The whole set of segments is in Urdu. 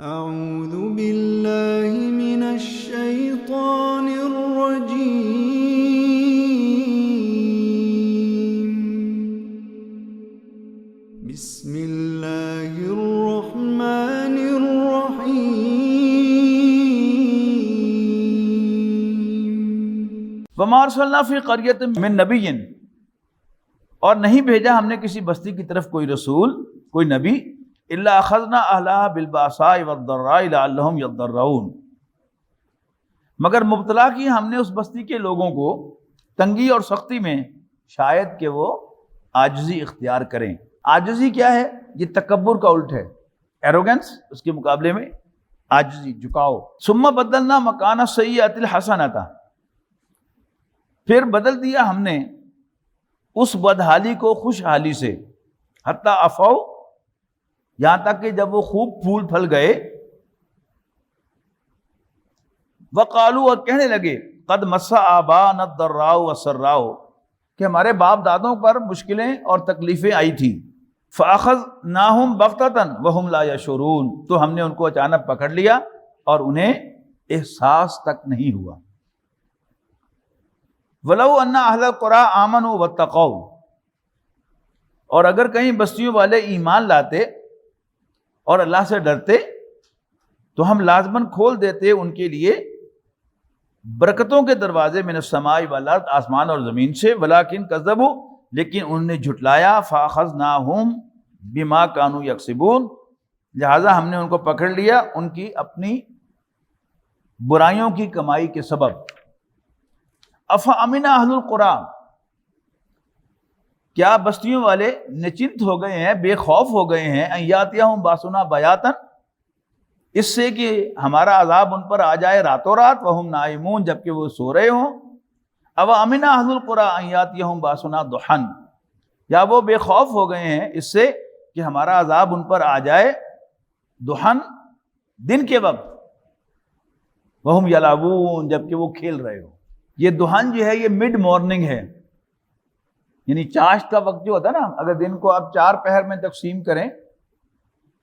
أعوذ بالله من الشيطان الرجيم. بسم الله الرحمن الرحيم. وما ارسلنا فی قریۃ من نبی، اور نہیں بھیجا ہم نے کسی بستی کی طرف کوئی رسول، کوئی نبی، الا اخذنا اہلہا بالباساء والضراء لعلہم یضرعون، مگر مبتلا کیا ہم نے اس بستی کے لوگوں کو تنگی اور سختی میں، شاید کہ وہ عاجزی اختیار کریں۔ عاجزی کیا ہے؟ یہ تکبر کا الٹ ہے، ایروگنس، اس کے مقابلے میں عاجزی، جھکاؤ۔ ثم بدلنا مکان السیئۃ الحسنۃ، پھر بدل دیا ہم نے اس بدحالی کو خوشحالی سے، حتی عفوا، یہاں تک کہ جب وہ خوب پھول پھل گئے، وقالوا، اور کہنے لگے، قد مس آباءنا الضراء والسراء، کہ ہمارے باپ دادوں پر مشکلیں اور تکلیفیں آئی تھی، فاخذناہم بغتۃ وہم لا یشعرون، تو ہم نے ان کو اچانک پکڑ لیا اور انہیں احساس تک نہیں ہوا۔ وَلَوْ أَنَّ أَهْلَ الْقُرَىٰ آمَنُوا وَاتَّقَوْا، اور اگر کہیں بستیوں والے ایمان لاتے اور اللہ سے ڈرتے تو ہم لازماً کھول دیتے ان کے لیے برکتوں کے دروازے من السماء والارض، آسمان اور زمین سے، ولیکن کذبوا، لیکن انہوں نے جھٹلایا، فاخذناہم بما كانوا یکسبون، لہذا ہم نے ان کو پکڑ لیا ان کی اپنی برائیوں کی کمائی کے سبب۔ افامن اہل القریٰ، کیا بستیوں والے نچنت ہو گئے ہیں، بے خوف ہو گئے ہیں، ان یاتیہم باسنا بیاتن، اس سے کہ ہمارا عذاب ان پر آ جائے راتوں رات، وہم نائمون، جبکہ وہ سو رہے ہوں۔ او امن اہل القریٰ ان یاتیہم باسنا ضحی، یا وہ بے خوف ہو گئے ہیں اس سے کہ ہمارا عذاب ان پر آ جائے ضحی، دن کے وقت، وہم یلعبون، جبکہ وہ کھیل رہے ہوں۔ یہ دہن جو ہے یہ مڈ مارننگ ہے، یعنی چاشت کا وقت جو ہوتا ہے نا، اگر دن کو آپ 4 پہر میں تقسیم کریں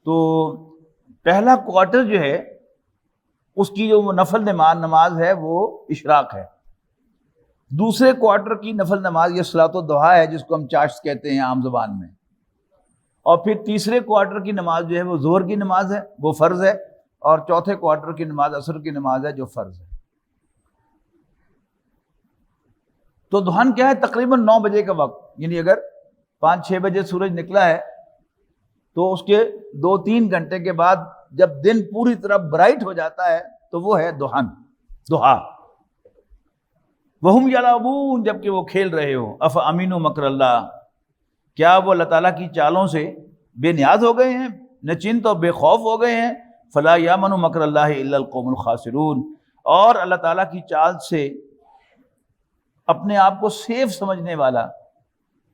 تو پہلا کوارٹر جو ہے اس کی جو نفل نماز ہے وہ اشراق ہے، دوسرے کوارٹر کی نفل نماز یہ صلاۃ الضحیٰ ہے جس کو ہم چاشت کہتے ہیں عام زبان میں، اور پھر تیسرے کوارٹر کی نماز جو ہے وہ ظہر کی نماز ہے، وہ فرض ہے، اور چوتھے کوارٹر کی نماز عصر کی نماز ہے جو فرض ہے۔ تو دہن کیا ہے؟ تقریباً 9 بجے کا وقت، یعنی اگر 5-6 بجے سورج نکلا ہے تو اس کے 2-3 گھنٹے کے بعد جب دن پوری طرح برائٹ ہو جاتا ہے تو وہ ہے دہن، دہا۔ وہم یلعبون، جبکہ وہ کھیل رہے ہو۔ افامنوا مکر اللہ، کیا وہ اللہ تعالیٰ کی چالوں سے بے نیاز ہو گئے ہیں، نچنت اور بے خوف ہو گئے ہیں؟ فلا یامن مکر اللہ الا القوم الخاسرون، اور اللہ تعالیٰ کی چال سے اپنے آپ کو سیف سمجھنے والا،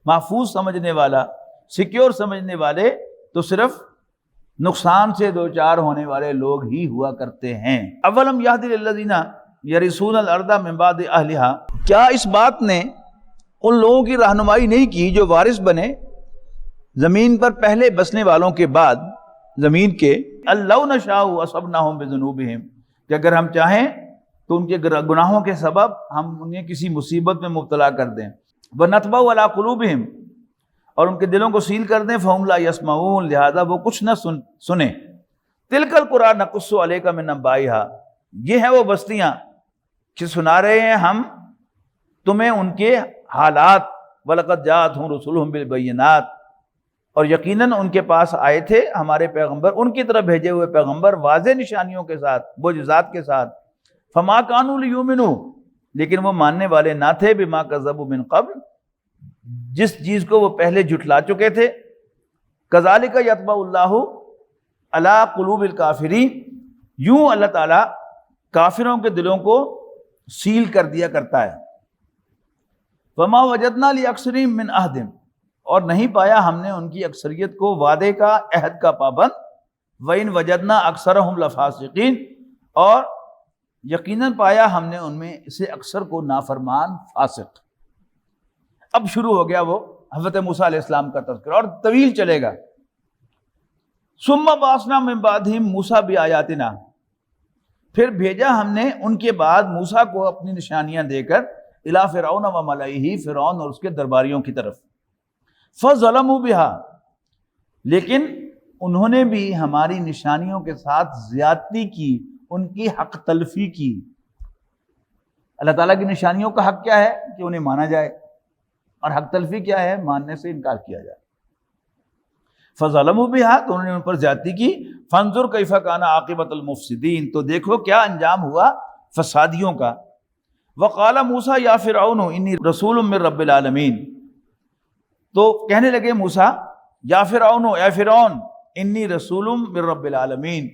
محفوظ سمجھنے والا، سیکیور سمجھنے والے تو صرف نقصان سے دوچار ہونے والے لوگ ہی ہوا کرتے ہیں۔ اولم یہدی للذین یرثون الارض من بعد اہلہا، کیا اس بات نے ان لوگوں کی رہنمائی نہیں کی جو وارث بنے زمین پر پہلے بسنے والوں کے بعد زمین کے، ان لو نشاء اصبناہم بذنوبہم، کہ اگر ہم چاہیں تو ان کے گناہوں کے سبب ہم انہیں کسی مصیبت میں مبتلا کر دیں، وَنَطْبَعُ عَلَىٰ قُلُوبِهِمْ، اور ان کے دلوں کو سیل کر دیں، فَهُمْ لَا يَسْمَعُونَ، لہذا وہ کچھ نہ سنیں۔ تِلْكَ الْقُرَىٰ نَقُصُّ عَلَيْكَ مِن أَنبَائِهَا، یہ ہیں وہ بستیاں کہ سنا رہے ہیں ہم تمہیں ان کے حالات، وَلَقَدْ جَاءَتْهُمْ رُسُلُهُمْ بِالْبَيِّنَاتِ، اور یقیناً ان کے پاس آئے تھے ہمارے پیغمبر، ان کی طرف بھیجے ہوئے پیغمبر واضح نشانیوں کے ساتھ، معجزات کے ساتھ، فما كانوا ليؤمنوا، لیکن وہ ماننے والے نہ تھے، بما كذبوا من قبل، جس چیز کو وہ پہلے جھٹلا چکے تھے۔ كذلك يطبع الله على قلوب الكافرين، یوں اللہ تعالیٰ کافروں کے دلوں کو سیل کر دیا کرتا ہے۔ وما وجدنا لأكثرهم من عہد، اور نہیں پایا ہم نے ان کی اکثریت کو وعدے کا، عہد کا پابند۔ وإن وجدنا أكثرهم لفاسقين، اور یقیناً پایا ہم نے ان میں سے اکثر کو نافرمان، فاسق۔ اب شروع ہو گیا وہ حضرت موسیٰ علیہ السلام کا تذکرہ، اور طویل چلے گا۔ ثم بعثنا من بعدہم موسیٰ بآیاتنا، پھر بھیجا ہم نے ان کے بعد موسیٰ کو اپنی نشانیاں دے کر الی فرعون و ملئہ، فرعون اور اس کے درباریوں کی طرف، فظلموا بها، لیکن انہوں نے بھی ہماری نشانیوں کے ساتھ زیادتی کی، ان کی حق تلفی کی۔ اللہ تعالیٰ کی نشانیوں کا حق کیا ہے کہ انہیں مانا جائے، اور حق تلفی کیا ہے؟ ماننے سے انکار کیا جائے۔ فظلموا بها، تو انہوں نے ان پر زیادتی کی۔ فانظر کیف کان عاقبۃ المفسدین، تو دیکھو کیا انجام ہوا فسادیوں کا۔ وقال موسیٰ یا فرعون انی رسول من رب العالمین، تو کہنے لگے موسیٰ یا فرعون، اے فرعون، انی رسول من رب العالمین،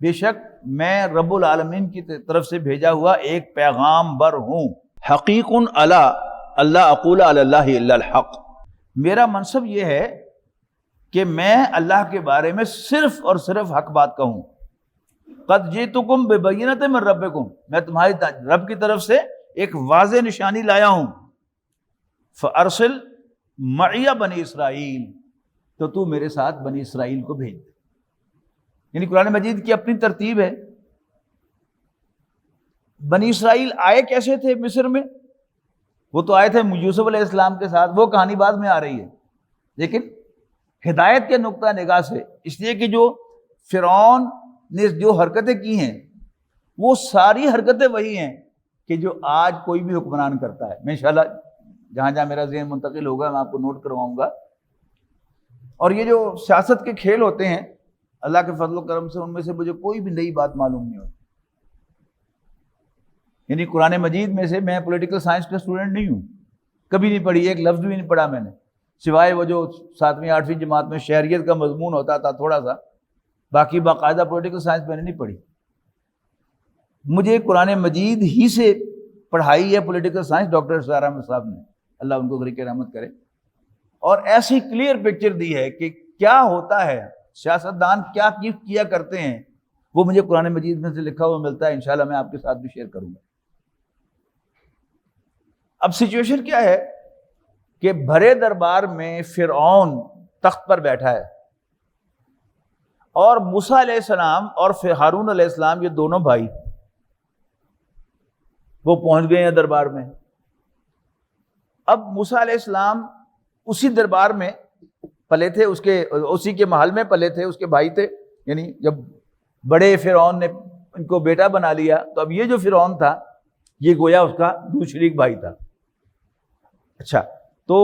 بے شک میں رب العالمین کی طرف سے بھیجا ہوا ایک پیغام بر ہوں۔ حقیق علی اللہ اقول علی اللہ الا الحق، میرا منصب یہ ہے کہ میں اللہ کے بارے میں صرف اور صرف حق بات کہوں۔ قد جئتکم ببینۃ من ربکم، میں تمہاری رب کی طرف سے ایک واضح نشانی لایا ہوں۔ فارسل معی بنی اسرائیل، تو تو میرے ساتھ بنی اسرائیل کو بھیج دے۔ یعنی قرآن مجید کی اپنی ترتیب ہے۔ بنی اسرائیل آئے کیسے تھے مصر میں؟ وہ تو آئے تھے یوسف علیہ السلام کے ساتھ، وہ کہانی بعد میں آ رہی ہے، لیکن ہدایت کے نقطہ نگاہ سے، اس لیے کہ جو فرعون نے جو حرکتیں کی ہیں وہ ساری حرکتیں وہی ہیں کہ جو آج کوئی بھی حکمران کرتا ہے۔ میں انشاءاللہ جہاں جہاں میرا ذہن منتقل ہوگا میں آپ کو نوٹ کرواؤں گا۔ اور یہ جو سیاست کے کھیل ہوتے ہیں، اللہ کے فضل و کرم سے ان میں سے مجھے کوئی بھی نئی بات معلوم نہیں ہوتی۔ یعنی قرآن مجید میں سے میں پولیٹیکل سائنس کا اسٹوڈنٹ نہیں ہوں، کبھی نہیں پڑھی، ایک لفظ بھی نہیں پڑھا میں نے، سوائے وہ جو 7ویں 8ویں جماعت میں شہریت کا مضمون ہوتا تھا تھوڑا سا، باقی باقاعدہ پولیٹیکل سائنس میں نے نہیں پڑھی۔ مجھے قرآن مجید ہی سے پڑھائی ہے پولیٹیکل سائنس ڈاکٹر اسرار احمد صاحب نے، اللہ ان کو غریق رحمت کرے، اور ایسی کلیئر پکچر دی ہے کہ کیا ہوتا ہے، سیاستدان کیا کیا کرتے ہیں، وہ مجھے قرآن مجید میں سے لکھا ہوا ملتا ہے، انشاءاللہ میں آپ کے ساتھ بھی شیئر کروں گا۔ اب سچویشن کیا ہے کہ بھرے دربار میں فرعون تخت پر بیٹھا ہے، اور موسیٰ علیہ السلام اور ہارون علیہ السلام، یہ دونوں بھائی وہ پہنچ گئے ہیں دربار میں۔ اب موسیٰ علیہ السلام اسی دربار میں پلے تھے، اسی کے محل میں پلے تھے، اس کے بھائی تھے، یعنی جب بڑے فرعون نے ان کو بیٹا بنا لیا تو اب یہ جو فرعون تھا یہ گویا اس کا دو شریک بھائی تھا۔ اچھا، تو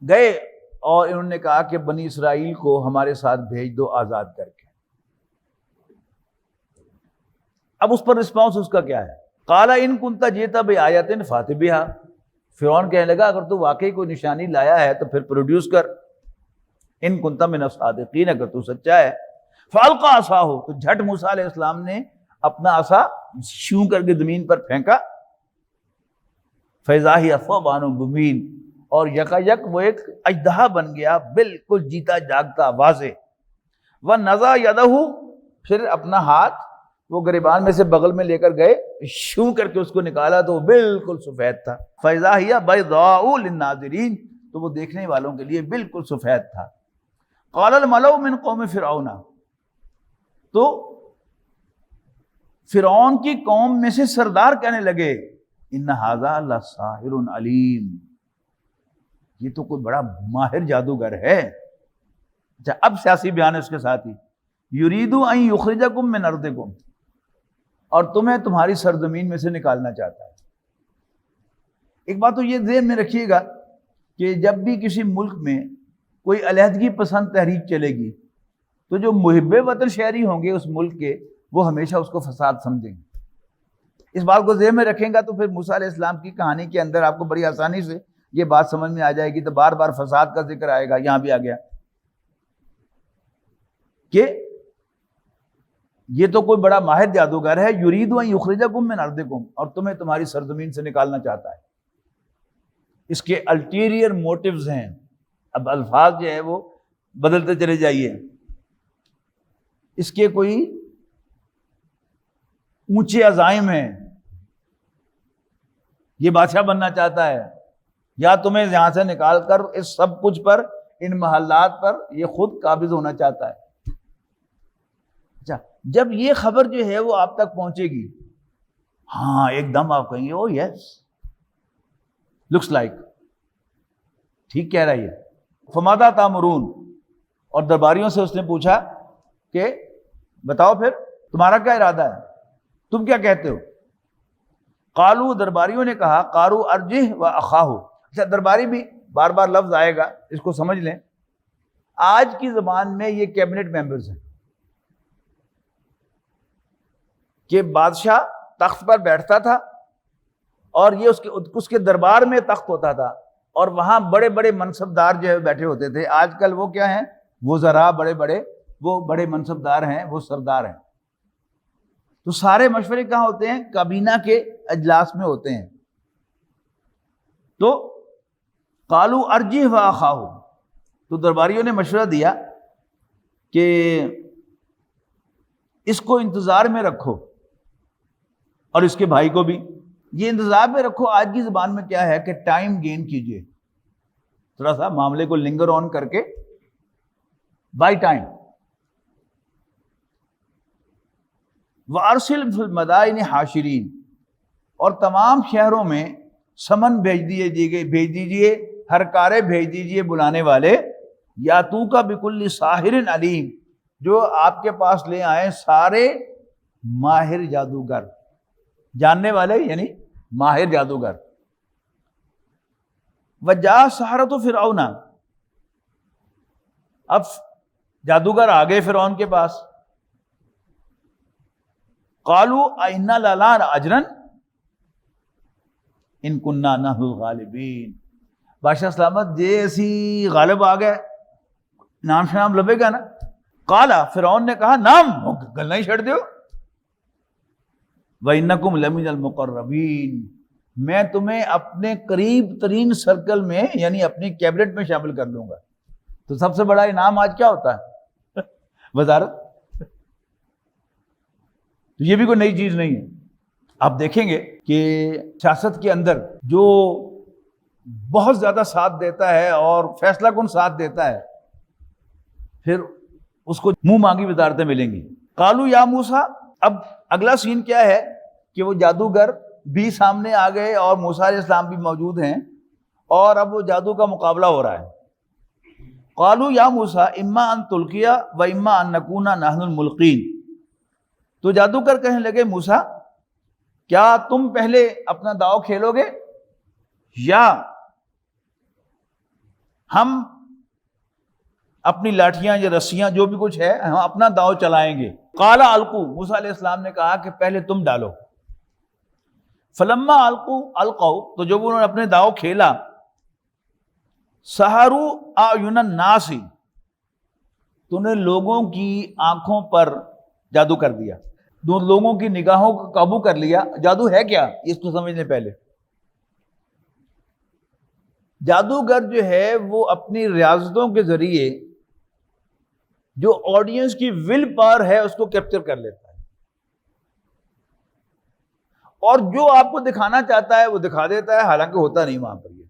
گئے اور انہوں نے کہا کہ بنی اسرائیل کو ہمارے ساتھ بھیج دو آزاد کر کے۔ اب اس پر رسپانس اس کا کیا ہے؟ قال ان کنت جئت بآیۃ فأت بہا، فرعون کہنے لگا اگر تو واقعی کوئی نشانی لایا ہے تو پھر پروڈیوس کر، ان کنت من الصادقین، اگر تو سچا ہے۔ فالقى عصاہ، تو جھٹ موسیٰ علیہ السلام نے اپنا عصا شوں کر کے زمین پر پھینکا، فإذا هي ثعبان مبین، اور یکایک وہ ایک اژدہا بن گیا، بالکل جیتا جاگتا واضح۔ ونزع یدہ، پھر اپنا ہاتھ وہ گریبان میں سے بغل میں لے کر گئے، شوں کر کے اس کو نکالا تو وہ بالکل سفید تھا۔ فإذا هي بیضاء للناظرین، تو وہ دیکھنے والوں کے لیے بالکل سفید تھا۔ قال الملأ من قوم فرعون، تو فرعون کی قوم میں سے سردار کہنے لگے ان ھذا لساحر علیم، یہ تو کوئی بڑا ماہر جادوگر ہے۔ اچھا، اب سیاسی بیان ہے اس کے ساتھ ہی، یرید ان یخرجکم من ارضکم، اور تمہیں تمہاری سرزمین میں سے نکالنا چاہتا ہے۔ ایک بات تو یہ ذہن میں رکھیے گا کہ جب بھی کسی ملک میں کوئی علیحدگی پسند تحریک چلے گی تو جو محب وطن شہری ہوں گے اس ملک کے، وہ ہمیشہ اس کو فساد سمجھیں گے۔ اس بات کو ذہن میں رکھیں گا تو پھر موسیٰ علیہ السلام کی کہانی کے اندر آپ کو بڑی آسانی سے یہ بات سمجھ میں آ جائے گی، تو بار بار فساد کا ذکر آئے گا، یہاں بھی آ گیا کہ یہ تو کوئی بڑا ماہر جادوگر ہے، یرید ان یخرجکم من ارضکم، اور تمہیں تمہاری سرزمین سے نکالنا چاہتا ہے۔ اس کے الٹیریئر موٹیوز ہیں، اب الفاظ جو ہے وہ بدلتے چلے جائیے، اس کے کوئی اونچے عزائم ہیں، یہ بادشاہ بننا چاہتا ہے، یا تمہیں یہاں سے نکال کر اس سب کچھ پر ان محلات پر یہ خود قابض ہونا چاہتا ہے۔ اچھا، جب یہ خبر جو ہے وہ آپ تک پہنچے گی، ہاں ایک دم آپ کہیں گے او یس لکس لائک، ٹھیک کہہ رہا ہے یہ۔ فماذا تامرون، اور درباریوں سے اس نے پوچھا کہ بتاؤ پھر تمہارا کیا ارادہ ہے، تم کیا کہتے ہو؟ قالو، درباریوں نے کہا، قالو ارجہ و اخاہ۔ اچھا، درباری بھی بار بار لفظ آئے گا، اس کو سمجھ لیں۔ آج کی زبان میں یہ کیبنٹ ممبرز ہیں کہ بادشاہ تخت پر بیٹھتا تھا اور یہ اس کے دربار میں تخت ہوتا تھا اور وہاں بڑے بڑے منصبدار جو ہے بیٹھے ہوتے تھے۔ آج کل وہ کیا ہیں؟ وزراء، وہ بڑے منصبدار ہیں، وہ سردار ہیں۔ تو سارے مشورے کہاں ہوتے ہیں؟ کابینہ کے اجلاس میں ہوتے ہیں۔ تو قالو ارجہ و اخاہ، تو درباریوں نے مشورہ دیا کہ اس کو انتظار میں رکھو اور اس کے بھائی کو بھی یہ انتظار میں رکھو۔ آج کی زبان میں کیا ہے کہ ٹائم گین کیجئے، تھوڑا سا معاملے کو لنگر آن کر کے بائی ٹائم۔ وَأَرْسِلْ فِي الْمَدَائِنِ حَاشِرِينَ، اور تمام شہروں میں سمن بھیج دیجئے، ہر کارے بھیج دیجئے بلانے والے، یاتوکا بکل ساحر علیم، جو آپ کے پاس لے آئیں سارے ماہر جادوگر، جاننے والے یعنی ماہر جادوگر۔ وجاء سحرۃ فرعون، اب جادوگر آ گئے فرعون کے پاس۔ قالوا ائنا لنا اجرا ان کننا نحن الغالبین، بادشاہ سلامت جی اسی غالب آ گئے، نام شنام لبے گا نا؟ قالا، فرعون نے کہا، نام گلنا ہی چھڑ دیو، وَإِنَّكُمْ لَمِنَ الْمُقَرَّبِينَ، میں تمہیں اپنے قریب ترین سرکل میں یعنی اپنی کیبنٹ میں شامل کر لوں گا۔ تو سب سے بڑا انعام آج کیا ہوتا ہے؟ وزارت۔ تو یہ بھی کوئی نئی چیز نہیں ہے۔ آپ دیکھیں گے کہ سیاست کے اندر جو بہت زیادہ ساتھ دیتا ہے اور فیصلہ کن ساتھ دیتا ہے، پھر اس کو منہ مانگی وزارتیں ملیں گی۔ قالوا یا موسیٰ، اب اگلا سین کیا ہے کہ وہ جادوگر بھی سامنے آ گئے اور موسیٰ علیہ السلام بھی موجود ہیں اور اب وہ جادو کا مقابلہ ہو رہا ہے۔ قالوا یا موسیٰ اما ان تلقی و اما ان نکون نحن الملقین، تو جادوگر کہنے لگے موسیٰ کیا تم پہلے اپنا داؤ کھیلو گے یا ہم اپنی لاٹھیاں یا رسیاں جو بھی کچھ ہے ہم اپنا داؤ چلائیں گے؟ قال القوا، موسیٰ علیہ السلام نے کہا کہ پہلے تم ڈالو۔ فلما القوا، تو جب انہوں نے اپنے داؤ کھیلا، سحروا اعین الناس، تو انہیں لوگوں کی آنکھوں پر جادو کر دیا، لوگوں کی نگاہوں کو قابو کر لیا۔ جادو ہے کیا اس کو سمجھنے پہلے، جادوگر جو ہے وہ اپنی ریاضتوں کے ذریعے جو آڈینس کی ول پاور ہے اس کو کیپچر کر لیتا ہے، اور جو آپ کو دکھانا چاہتا ہے وہ دکھا دیتا ہے، حالانکہ ہوتا نہیں وہاں پر۔ یہ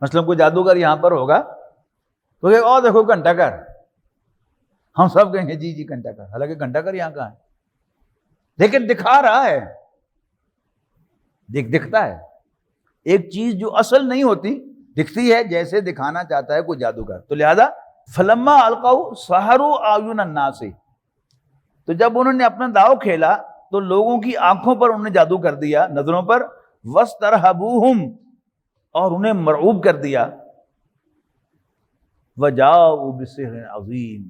مثلا کوئی جادوگر یہاں پر ہوگا تو کہ او دیکھو گھنٹہ گھر، ہم سب کہیں گے جی جی گھنٹہ گھر، حالانکہ گھنٹہ گھر یہاں کہاں ہے، لیکن دکھا رہا ہے، دکھتا ہے۔ ایک چیز جو اصل نہیں ہوتی دکھتی ہے، جیسے دکھانا چاہتا ہے کوئی جادوگر۔ تو لہذا فلما القوا سحروا اعین الناس، تو جب انہوں نے اپنا داؤ کھیلا تو لوگوں کی آنکھوں پر انہوں نے جادو کر دیا، نظروں پر، واسترہبوہم، اور انہیں مرعوب کر دیا، وجاؤوا بسحر عظیم،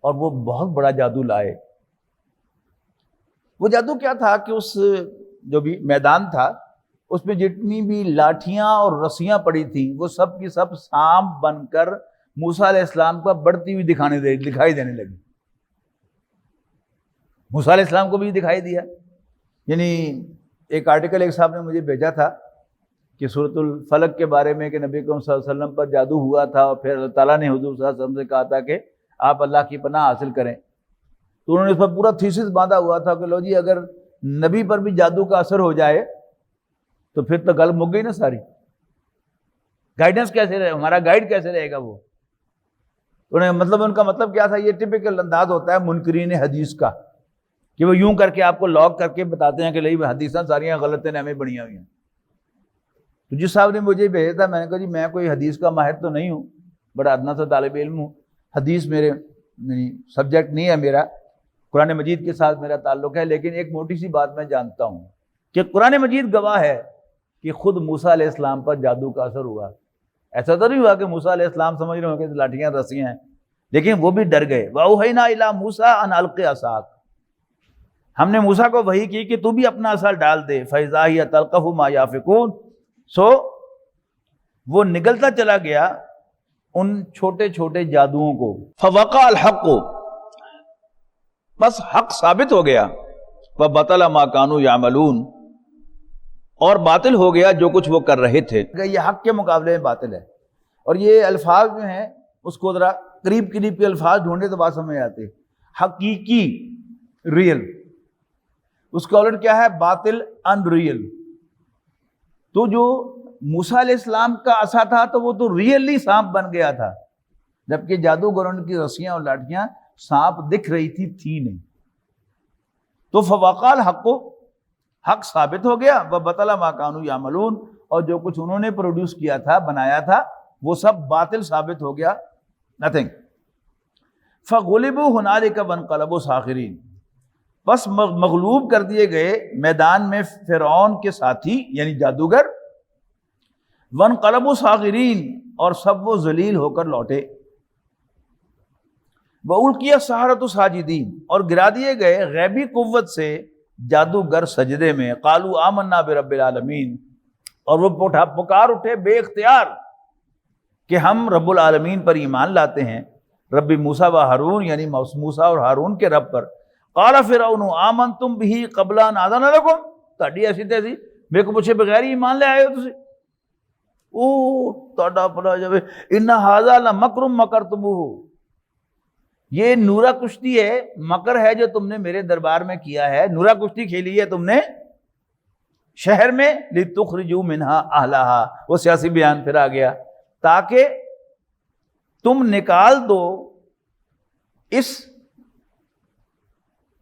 اور وہ بہت بڑا جادو لائے۔ وہ جادو کیا تھا کہ اس جو بھی میدان تھا اس میں جتنی بھی لاٹھیاں اور رسیاں پڑی تھیں وہ سب کی سب سانپ بن کر موسیٰ علیہ السلام کو بڑھتی ہوئی دکھائی دینے لگی۔ موسیٰ علیہ السلام کو بھی دکھائی دیا۔ یعنی ایک آرٹیکل ایک صاحب نے مجھے بھیجا تھا کہ سورۃ الفلق کے بارے میں کہ نبی کریم صلی اللہ علیہ وسلم پر جادو ہوا تھا اور پھر اللہ تعالیٰ نے حضور صلی اللہ علیہ وسلم سے کہا تھا کہ آپ اللہ کی پناہ حاصل کریں، تو انہوں نے اس پر پورا تھیسس باندھا ہوا تھا کہ لو جی اگر نبی پر بھی جادو کا اثر ہو جائے تو پھر تو گل مک گئی نا ساری۔ گائیڈنس کیسے رہے، ہمارا گائیڈ کیسے رہے گا وہ؟ مطلب ان کا مطلب کیا تھا؟ یہ ٹپیکل انداز ہوتا ہے منکرین حدیث کا کہ وہ یوں کر کے آپ کو لاک کر کے بتاتے ہیں کہ لئی حدیثاں ساریاں غلط ہیں، ہمیں بڑھیا ہوئی ہیں۔ تو جس صاحب نے مجھے بھیجا تھا، میں نے کہا جی میں کوئی حدیث کا ماہر تو نہیں ہوں، بڑا ادنا سا طالب علم ہوں، حدیث میرے سبجیکٹ نہیں ہے میرا، قرآن مجید کے ساتھ میرا تعلق ہے، لیکن ایک موٹی سی بات میں جانتا ہوں کہ قرآن مجید گواہ ہے کہ خود موسیٰ علیہ السلام پر جادو کا اثر ہوا۔ ایسا تو نہیں ہوا کہ موسیٰ علیہ السلام سمجھ رہے ہوں کہ لاٹھیاں رسیاں ہیں، لیکن وہ بھی ڈر گئے۔ وَأَوْحَيْنَا إِلَىٰ مُوسَىٰ أَنْ أَلْقِ عَصَاكَ، ہم نے موسیٰ کو وحی کی کہ تو بھی اپنا عصا ڈال دے۔ فَإِذَا هِيَ تَلْقَفُ مَا يَأْفِكُونَ، سو وہ نگلتا چلا گیا ان چھوٹے چھوٹے جادوؤں کو۔ فَوَقَعَ الْحَقُّ، بس حق ثابت ہو گیا۔ وَبَطَلَ مَا كَانُوا يَعْمَلُونَ، اور باطل ہو گیا جو کچھ وہ کر رہے تھے۔ یہ حق کے مقابلے میں باطل ہے۔ اور یہ الفاظ جو ہیں اس کو ذرا قریب قریب کے الفاظ ڈھونڈے تو بات سمجھ آتے۔ حقیقی، ریئل، اس کا الٹ کیا ہے؟ باطل، ان ریئل۔ تو جو موسیٰ علیہ السلام کا عصا تھا تو وہ تو ریئلی سانپ بن گیا تھا، جبکہ جادوگروں کی رسیاں اور لاٹھیاں سانپ دکھ رہی تھی نہیں۔ تو فوقع الحق، حق ثابت ہو گیا، وبطل ما كانوا يعملون، اور جو کچھ انہوں نے پروڈیوس کیا تھا، بنایا تھا، وہ سب باطل ثابت ہو گیا، نتھنگ۔ فغلبوا هنالك وانقلبوا صاغرین، بس مغلوب کر دیے گئے میدان میں فرعون کے ساتھی یعنی جادوگر، وانقلبوا صاغرین، اور سب وہ ذلیل ہو کر لوٹے۔ وَأُلْقِيَ السَّحَرَةُ ساجدین، اور گرا دیے گئے غیبی قوت سے جادوگر سجدے میں۔ قالوا آمنا برب العالمین، اور وہ پکار اٹھے بے اختیار کہ ہم رب العالمین پر ایمان لاتے ہیں، رب موسیٰ و ہارون، یعنی موسیٰ اور ہارون کے رب پر۔ قال فرعون آمنتم به قبل ان آذن لکم، تہاڈی ایسی تیسی میرے کو پوچھے بغیر ہی ایمان لے آئے ہو تسی؟ او تہاڈا بڑا جب ان ھذا لمکر مکرتموہ، یہ نورا کشتی ہے، مکر ہے جو تم نے میرے دربار میں کیا ہے، نورا کشتی کھیلی ہے تم نے شہر میں، لتخرجوا منہا اہلہا، وہ سیاسی بیان پھر آ گیا، تاکہ تم نکال دو اس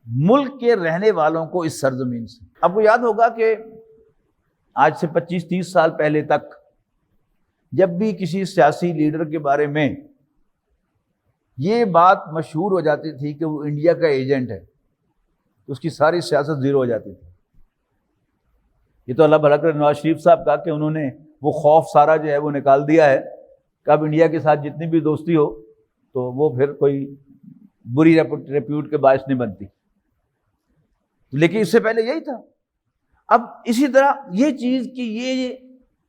ملک کے رہنے والوں کو اس سرزمین سے۔ آپ کو یاد ہوگا کہ آج سے 25-30 سال پہلے تک جب بھی کسی سیاسی لیڈر کے بارے میں یہ بات مشہور ہو جاتی تھی کہ وہ انڈیا کا ایجنٹ ہے، تو اس کی ساری سیاست زیرو ہو جاتی تھی۔ یہ تو اللہ بھلا کرے نواز شریف صاحب کا کہ انہوں نے وہ خوف سارا جو ہے وہ نکال دیا ہے کہ اب انڈیا کے ساتھ جتنی بھی دوستی ہو تو وہ پھر کوئی بری ریپیوٹ کے باعث نہیں بنتی، لیکن اس سے پہلے یہی تھا۔ اب اسی طرح یہ چیز کہ یہ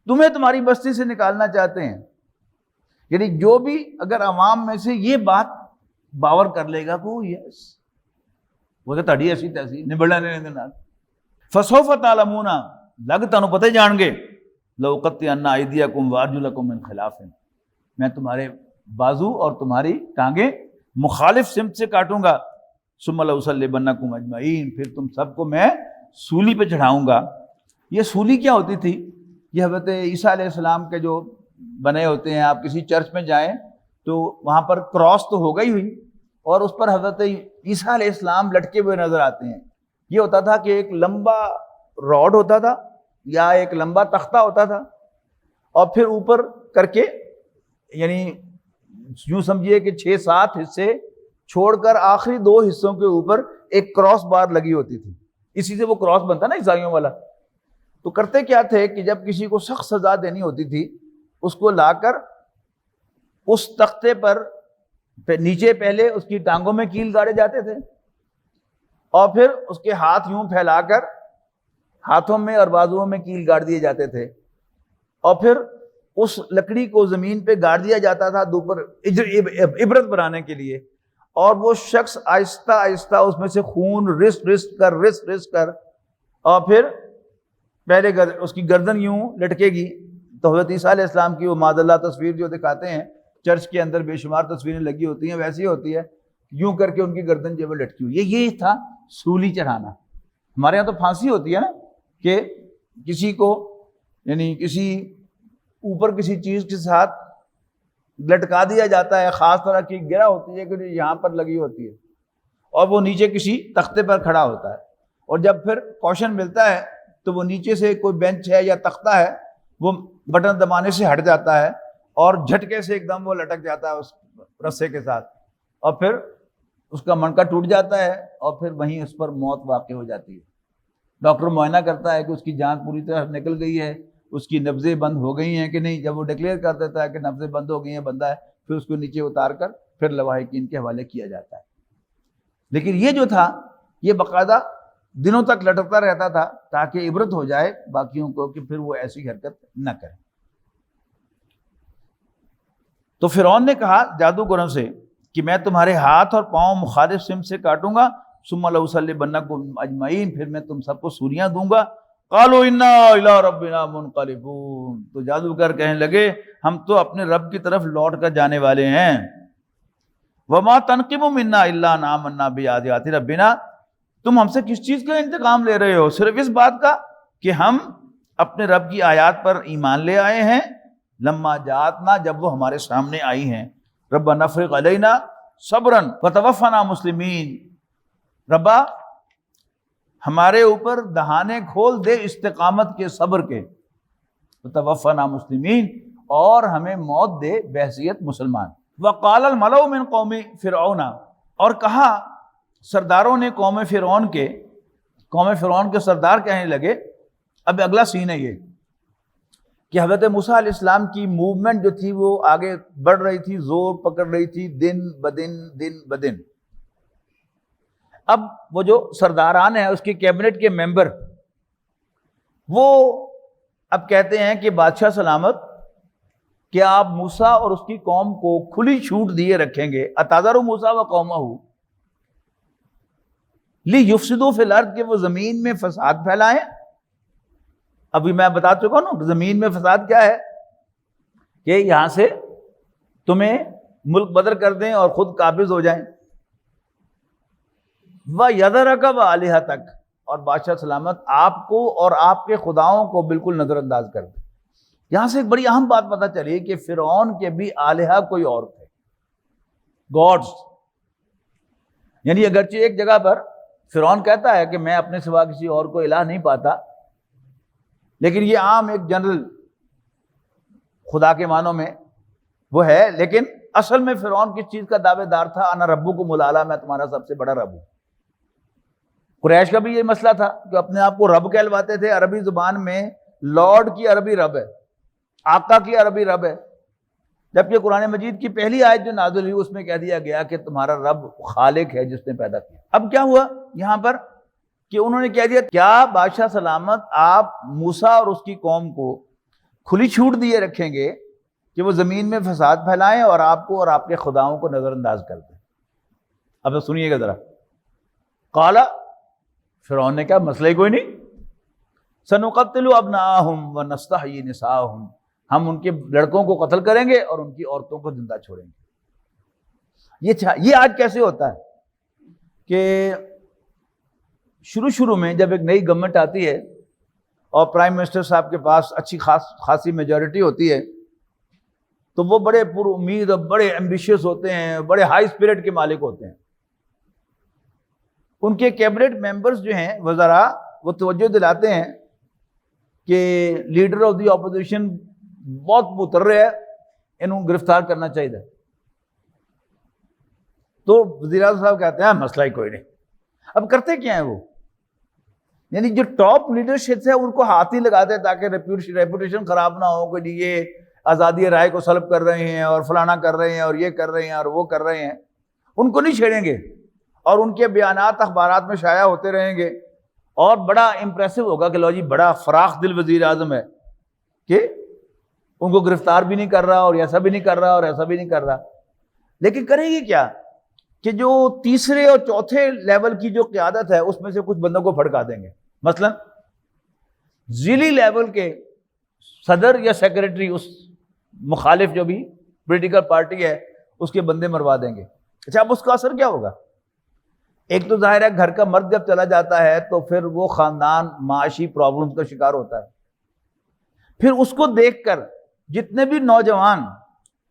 تمہیں تمہاری بستی سے نکالنا چاہتے ہیں، یعنی جو بھی اگر عوام میں سے یہ بات باور کر لے گا کہ یس وہ تو تہاڈی ایسی تیسی نبڑنا نہیں دینا، فسوف تعلمون، لگ تانوں پتہ جان گے، لأقطعن ایدیکم وارجلکم من خلاف، میں تمہارے بازو اور تمہاری ٹانگیں مخالف سمت سے کاٹوں گا، ثم لأصلبنکم اجمعین، پھر تم سب کو میں سولی پہ چڑھاؤں گا۔ یہ سولی کیا ہوتی تھی؟ یہ حضرت عیسیٰ علیہ السلام کے جو بنے ہوتے ہیں، آپ کسی چرچ میں جائیں تو وہاں پر کراس تو ہو گئی ہوئی، اور اس پر حضرت عیسیٰ علیہ السلام لٹکے ہوئے نظر آتے ہیں۔ یہ ہوتا تھا کہ ایک لمبا راڈ ہوتا تھا یا ایک لمبا تختہ ہوتا تھا، اور پھر اوپر کر کے یعنی یوں سمجھیے کہ 6-7 حصے چھوڑ کر آخری 2 حصوں کے اوپر ایک کراس بار لگی ہوتی تھی، اسی سے وہ کراس بنتا نا عیسائیوں والا۔ تو کرتے کیا تھے کہ جب کسی کو سخت سزا دینی ہوتی تھی، اس کو لا کر اس تختے پر نیچے پہلے اس کی ٹانگوں میں کیل گاڑے جاتے تھے، اور پھر اس کے ہاتھ یوں پھیلا کر ہاتھوں میں اور بازوؤں میں کیل گاڑ دیے جاتے تھے، اور پھر اس لکڑی کو زمین پہ گاڑ دیا جاتا تھا دوپر عبرت بنانے کے لیے، اور وہ شخص آہستہ آہستہ اس میں سے خون رس کر اور پھر پہلے اس کی گردن یوں لٹکے گی۔ تو حضرت عیسیٰ علیہ السلام کی وہ معاذ اللہ تصویر جو دکھاتے ہیں چرچ کے اندر، بے شمار تصویریں لگی ہوتی ہیں، ویسی ہوتی ہے یوں کر کے ان کی گردن جو ہے لٹکی ہوئی۔ یہ تھا سولی چڑھانا۔ ہمارے یہاں تو پھانسی ہوتی ہے نا، کہ کسی کو یعنی کسی اوپر کسی چیز کے ساتھ لٹکا دیا جاتا ہے، خاص طرح کی گرہ ہوتی ہے کہ جو یہاں پر لگی ہوتی ہے، اور وہ نیچے کسی تختے پر کھڑا ہوتا ہے، اور جب پھر کوشن ملتا ہے تو وہ نیچے سے کوئی بینچ ہے یا تختہ ہے، وہ بٹن دبانے سے ہٹ جاتا ہے اور جھٹکے سے ایک دم وہ لٹک جاتا ہے اس رسے کے ساتھ، اور پھر اس کا منکا ٹوٹ جاتا ہے اور پھر وہیں اس پر موت واقع ہو جاتی ہے۔ ڈاکٹر معائنہ کرتا ہے کہ اس کی جان پوری طرح نکل گئی ہے، اس کی نبضیں بند ہو گئی ہیں کہ نہیں۔ جب وہ ڈکلیئر کر دیتا ہے کہ نبضیں بند ہو گئی ہیں، بندہ ہے، پھر اس کو نیچے اتار کر پھر لواحقین کے حوالے کیا جاتا ہے۔ لیکن یہ جو تھا یہ باقاعدہ دنوں تک لٹکتا رہتا تھا تاکہ عبرت ہو جائے باقیوں کو کہ پھر وہ ایسی حرکت نہ کریں۔ تو فرعون نے کہا جادوگروں سے کہ میں تمہارے ہاتھ اور پاؤں مخالف سمت سے کاٹوں گا، ثم لأصلبنکم اجمعین، پھر میں تم سب کو سولیاں دوں گا۔ قالوا انا الی ربنا منقلبون، تو جادوگر کہنے لگے ہم تو اپنے رب کی طرف لوٹ کر جانے والے ہیں۔ وما تنقم منا الا ان آمنا بآیات ربنا، تم ہم سے کس چیز کا انتقام لے رہے ہو؟ صرف اس بات کا کہ ہم اپنے رب کی آیات پر ایمان لے آئے ہیں، لما جاءتنا، جب وہ ہمارے سامنے آئی ہیں۔ ربنا افرغ علینا صبرا وتوفنا مسلمین، ربا ہمارے اوپر دہانے کھول دے استقامت کے، صبر کے، وتوفنا مسلمین، اور ہمیں موت دے بحیثیت مسلمان۔ وقال الملأ من قوم فرعون، اور کہا سرداروں نے قوم فرعون کے سردار کہنے لگے، اب اگلا سین ہے یہ کہ حضرت موسیٰ علیہ السلام کی موومنٹ جو تھی وہ آگے بڑھ رہی تھی، زور پکڑ رہی تھی دن بدن۔ اب وہ جو سرداران ہیں، اس کے کیبنٹ کے ممبر، وہ اب کہتے ہیں کہ بادشاہ سلامت، کیا آپ موسیٰ اور اس کی قوم کو کھلی چھوٹ دیے رکھیں گے؟ اتذر موسیٰ وقومہ لیفسدوا فی الارض، کہ وہ زمین میں فساد پھیلائیں۔ ابھی میں بتا چکا ہوں نا زمین میں فساد کیا ہے، کہ یہاں سے تمہیں ملک بدر کر دیں اور خود قابض ہو جائیں۔ وَيَذَرَكَ وَآلِهَتَكَ، اور بادشاہ سلامت آپ کو اور آپ کے خداؤں کو بالکل نظر انداز کر دیں۔ یہاں سے ایک بڑی اہم بات پتہ چلی کہ فرعون کے بھی آلہہ کوئی اور تھے، گاڈز، یعنی اگرچہ ایک جگہ پر فرعون کہتا ہے کہ میں اپنے سوا کسی اور کو الہ نہیں پاتا، لیکن یہ عام ایک جنرل خدا کے معنوں میں وہ ہے، لیکن اصل میں فرعون کس چیز کا دعوے دار تھا؟ انا ربکم الاعلی، میں تمہارا سب سے بڑا رب ہوں۔ قریش کا بھی یہ مسئلہ تھا کہ اپنے آپ کو رب کہلواتے تھے۔ عربی زبان میں لارڈ کی عربی رب ہے، آقا کی عربی رب ہے، جبکہ قرآن مجید کی پہلی آیت جو نازل ہوئی اس میں کہہ دیا گیا کہ تمہارا رب خالق ہے جس نے پیدا کیا۔ اب کیا ہوا یہاں پر کہ انہوں نے کہہ دیا کیا بادشاہ سلامت آپ موسیٰ اور اس کی قوم کو کھلی چھوٹ دیے رکھیں گے کہ وہ زمین میں فساد پھیلائیں اور آپ کو اور آپ کے خداؤں کو نظر انداز کر دیں؟ اب سنیے گا ذرا۔ قال، فرعون نے کہا مسئلہ ہی کوئی نہیں، سنقتل ابناءہم ونستحیی نساءہم، ہم ان کے لڑکوں کو قتل کریں گے اور ان کی عورتوں کو زندہ چھوڑیں گے۔ یہ آج کیسے ہوتا ہے کہ شروع میں جب ایک نئی گورنمنٹ آتی ہے اور پرائم منسٹر صاحب کے پاس اچھی خاصی میجورٹی ہوتی ہے تو وہ بڑے پر امید اور بڑے ایمبیشیس ہوتے ہیں، بڑے ہائی اسپرٹ کے مالک ہوتے ہیں۔ ان کے کیبنٹ ممبرز جو ہیں وزراء، وہ توجہ دلاتے ہیں کہ لیڈر آف دی اپوزیشن بہت متر ہے، انہوں گرفتار کرنا چاہیے۔ تو وزیر اعظم صاحب کہتے ہیں مسئلہ ہی کوئی نہیں۔ اب کرتے کیا ہیں وہ؟ یعنی جو ٹاپ لیڈرشپ ہے ان کو ہاتھ ہی لگاتے تاکہ ریپوٹیشن خراب نہ ہو کہ یہ آزادی رائے کو سلب کر رہے ہیں اور فلانا کر رہے ہیں اور یہ کر رہے ہیں اور وہ کر رہے ہیں، ان کو نہیں چھیڑیں گے اور ان کے بیانات اخبارات میں شائع ہوتے رہیں گے اور بڑا امپریسو ہوگا کہ لو جی بڑا فراخ دل وزیر اعظم ہے کہ ان کو گرفتار بھی نہیں کر رہا اور ایسا بھی نہیں کر رہا اور ایسا بھی نہیں کر رہا۔ لیکن کریں گے کیا کہ جو تیسرے اور چوتھے لیول کی جو قیادت ہے اس میں سے کچھ بندوں کو پھڑکا دیں گے، مثلا ضلعی لیول کے صدر یا سیکرٹری، اس مخالف جو بھی پولیٹیکل پارٹی ہے اس کے بندے مروا دیں گے۔ اچھا اب اس کا اثر کیا ہوگا؟ ایک تو ظاہر ہے گھر کا مرد جب چلا جاتا ہے تو پھر وہ خاندان معاشی پرابلم کا شکار ہوتا ہے، پھر اس کو دیکھ کر جتنے بھی نوجوان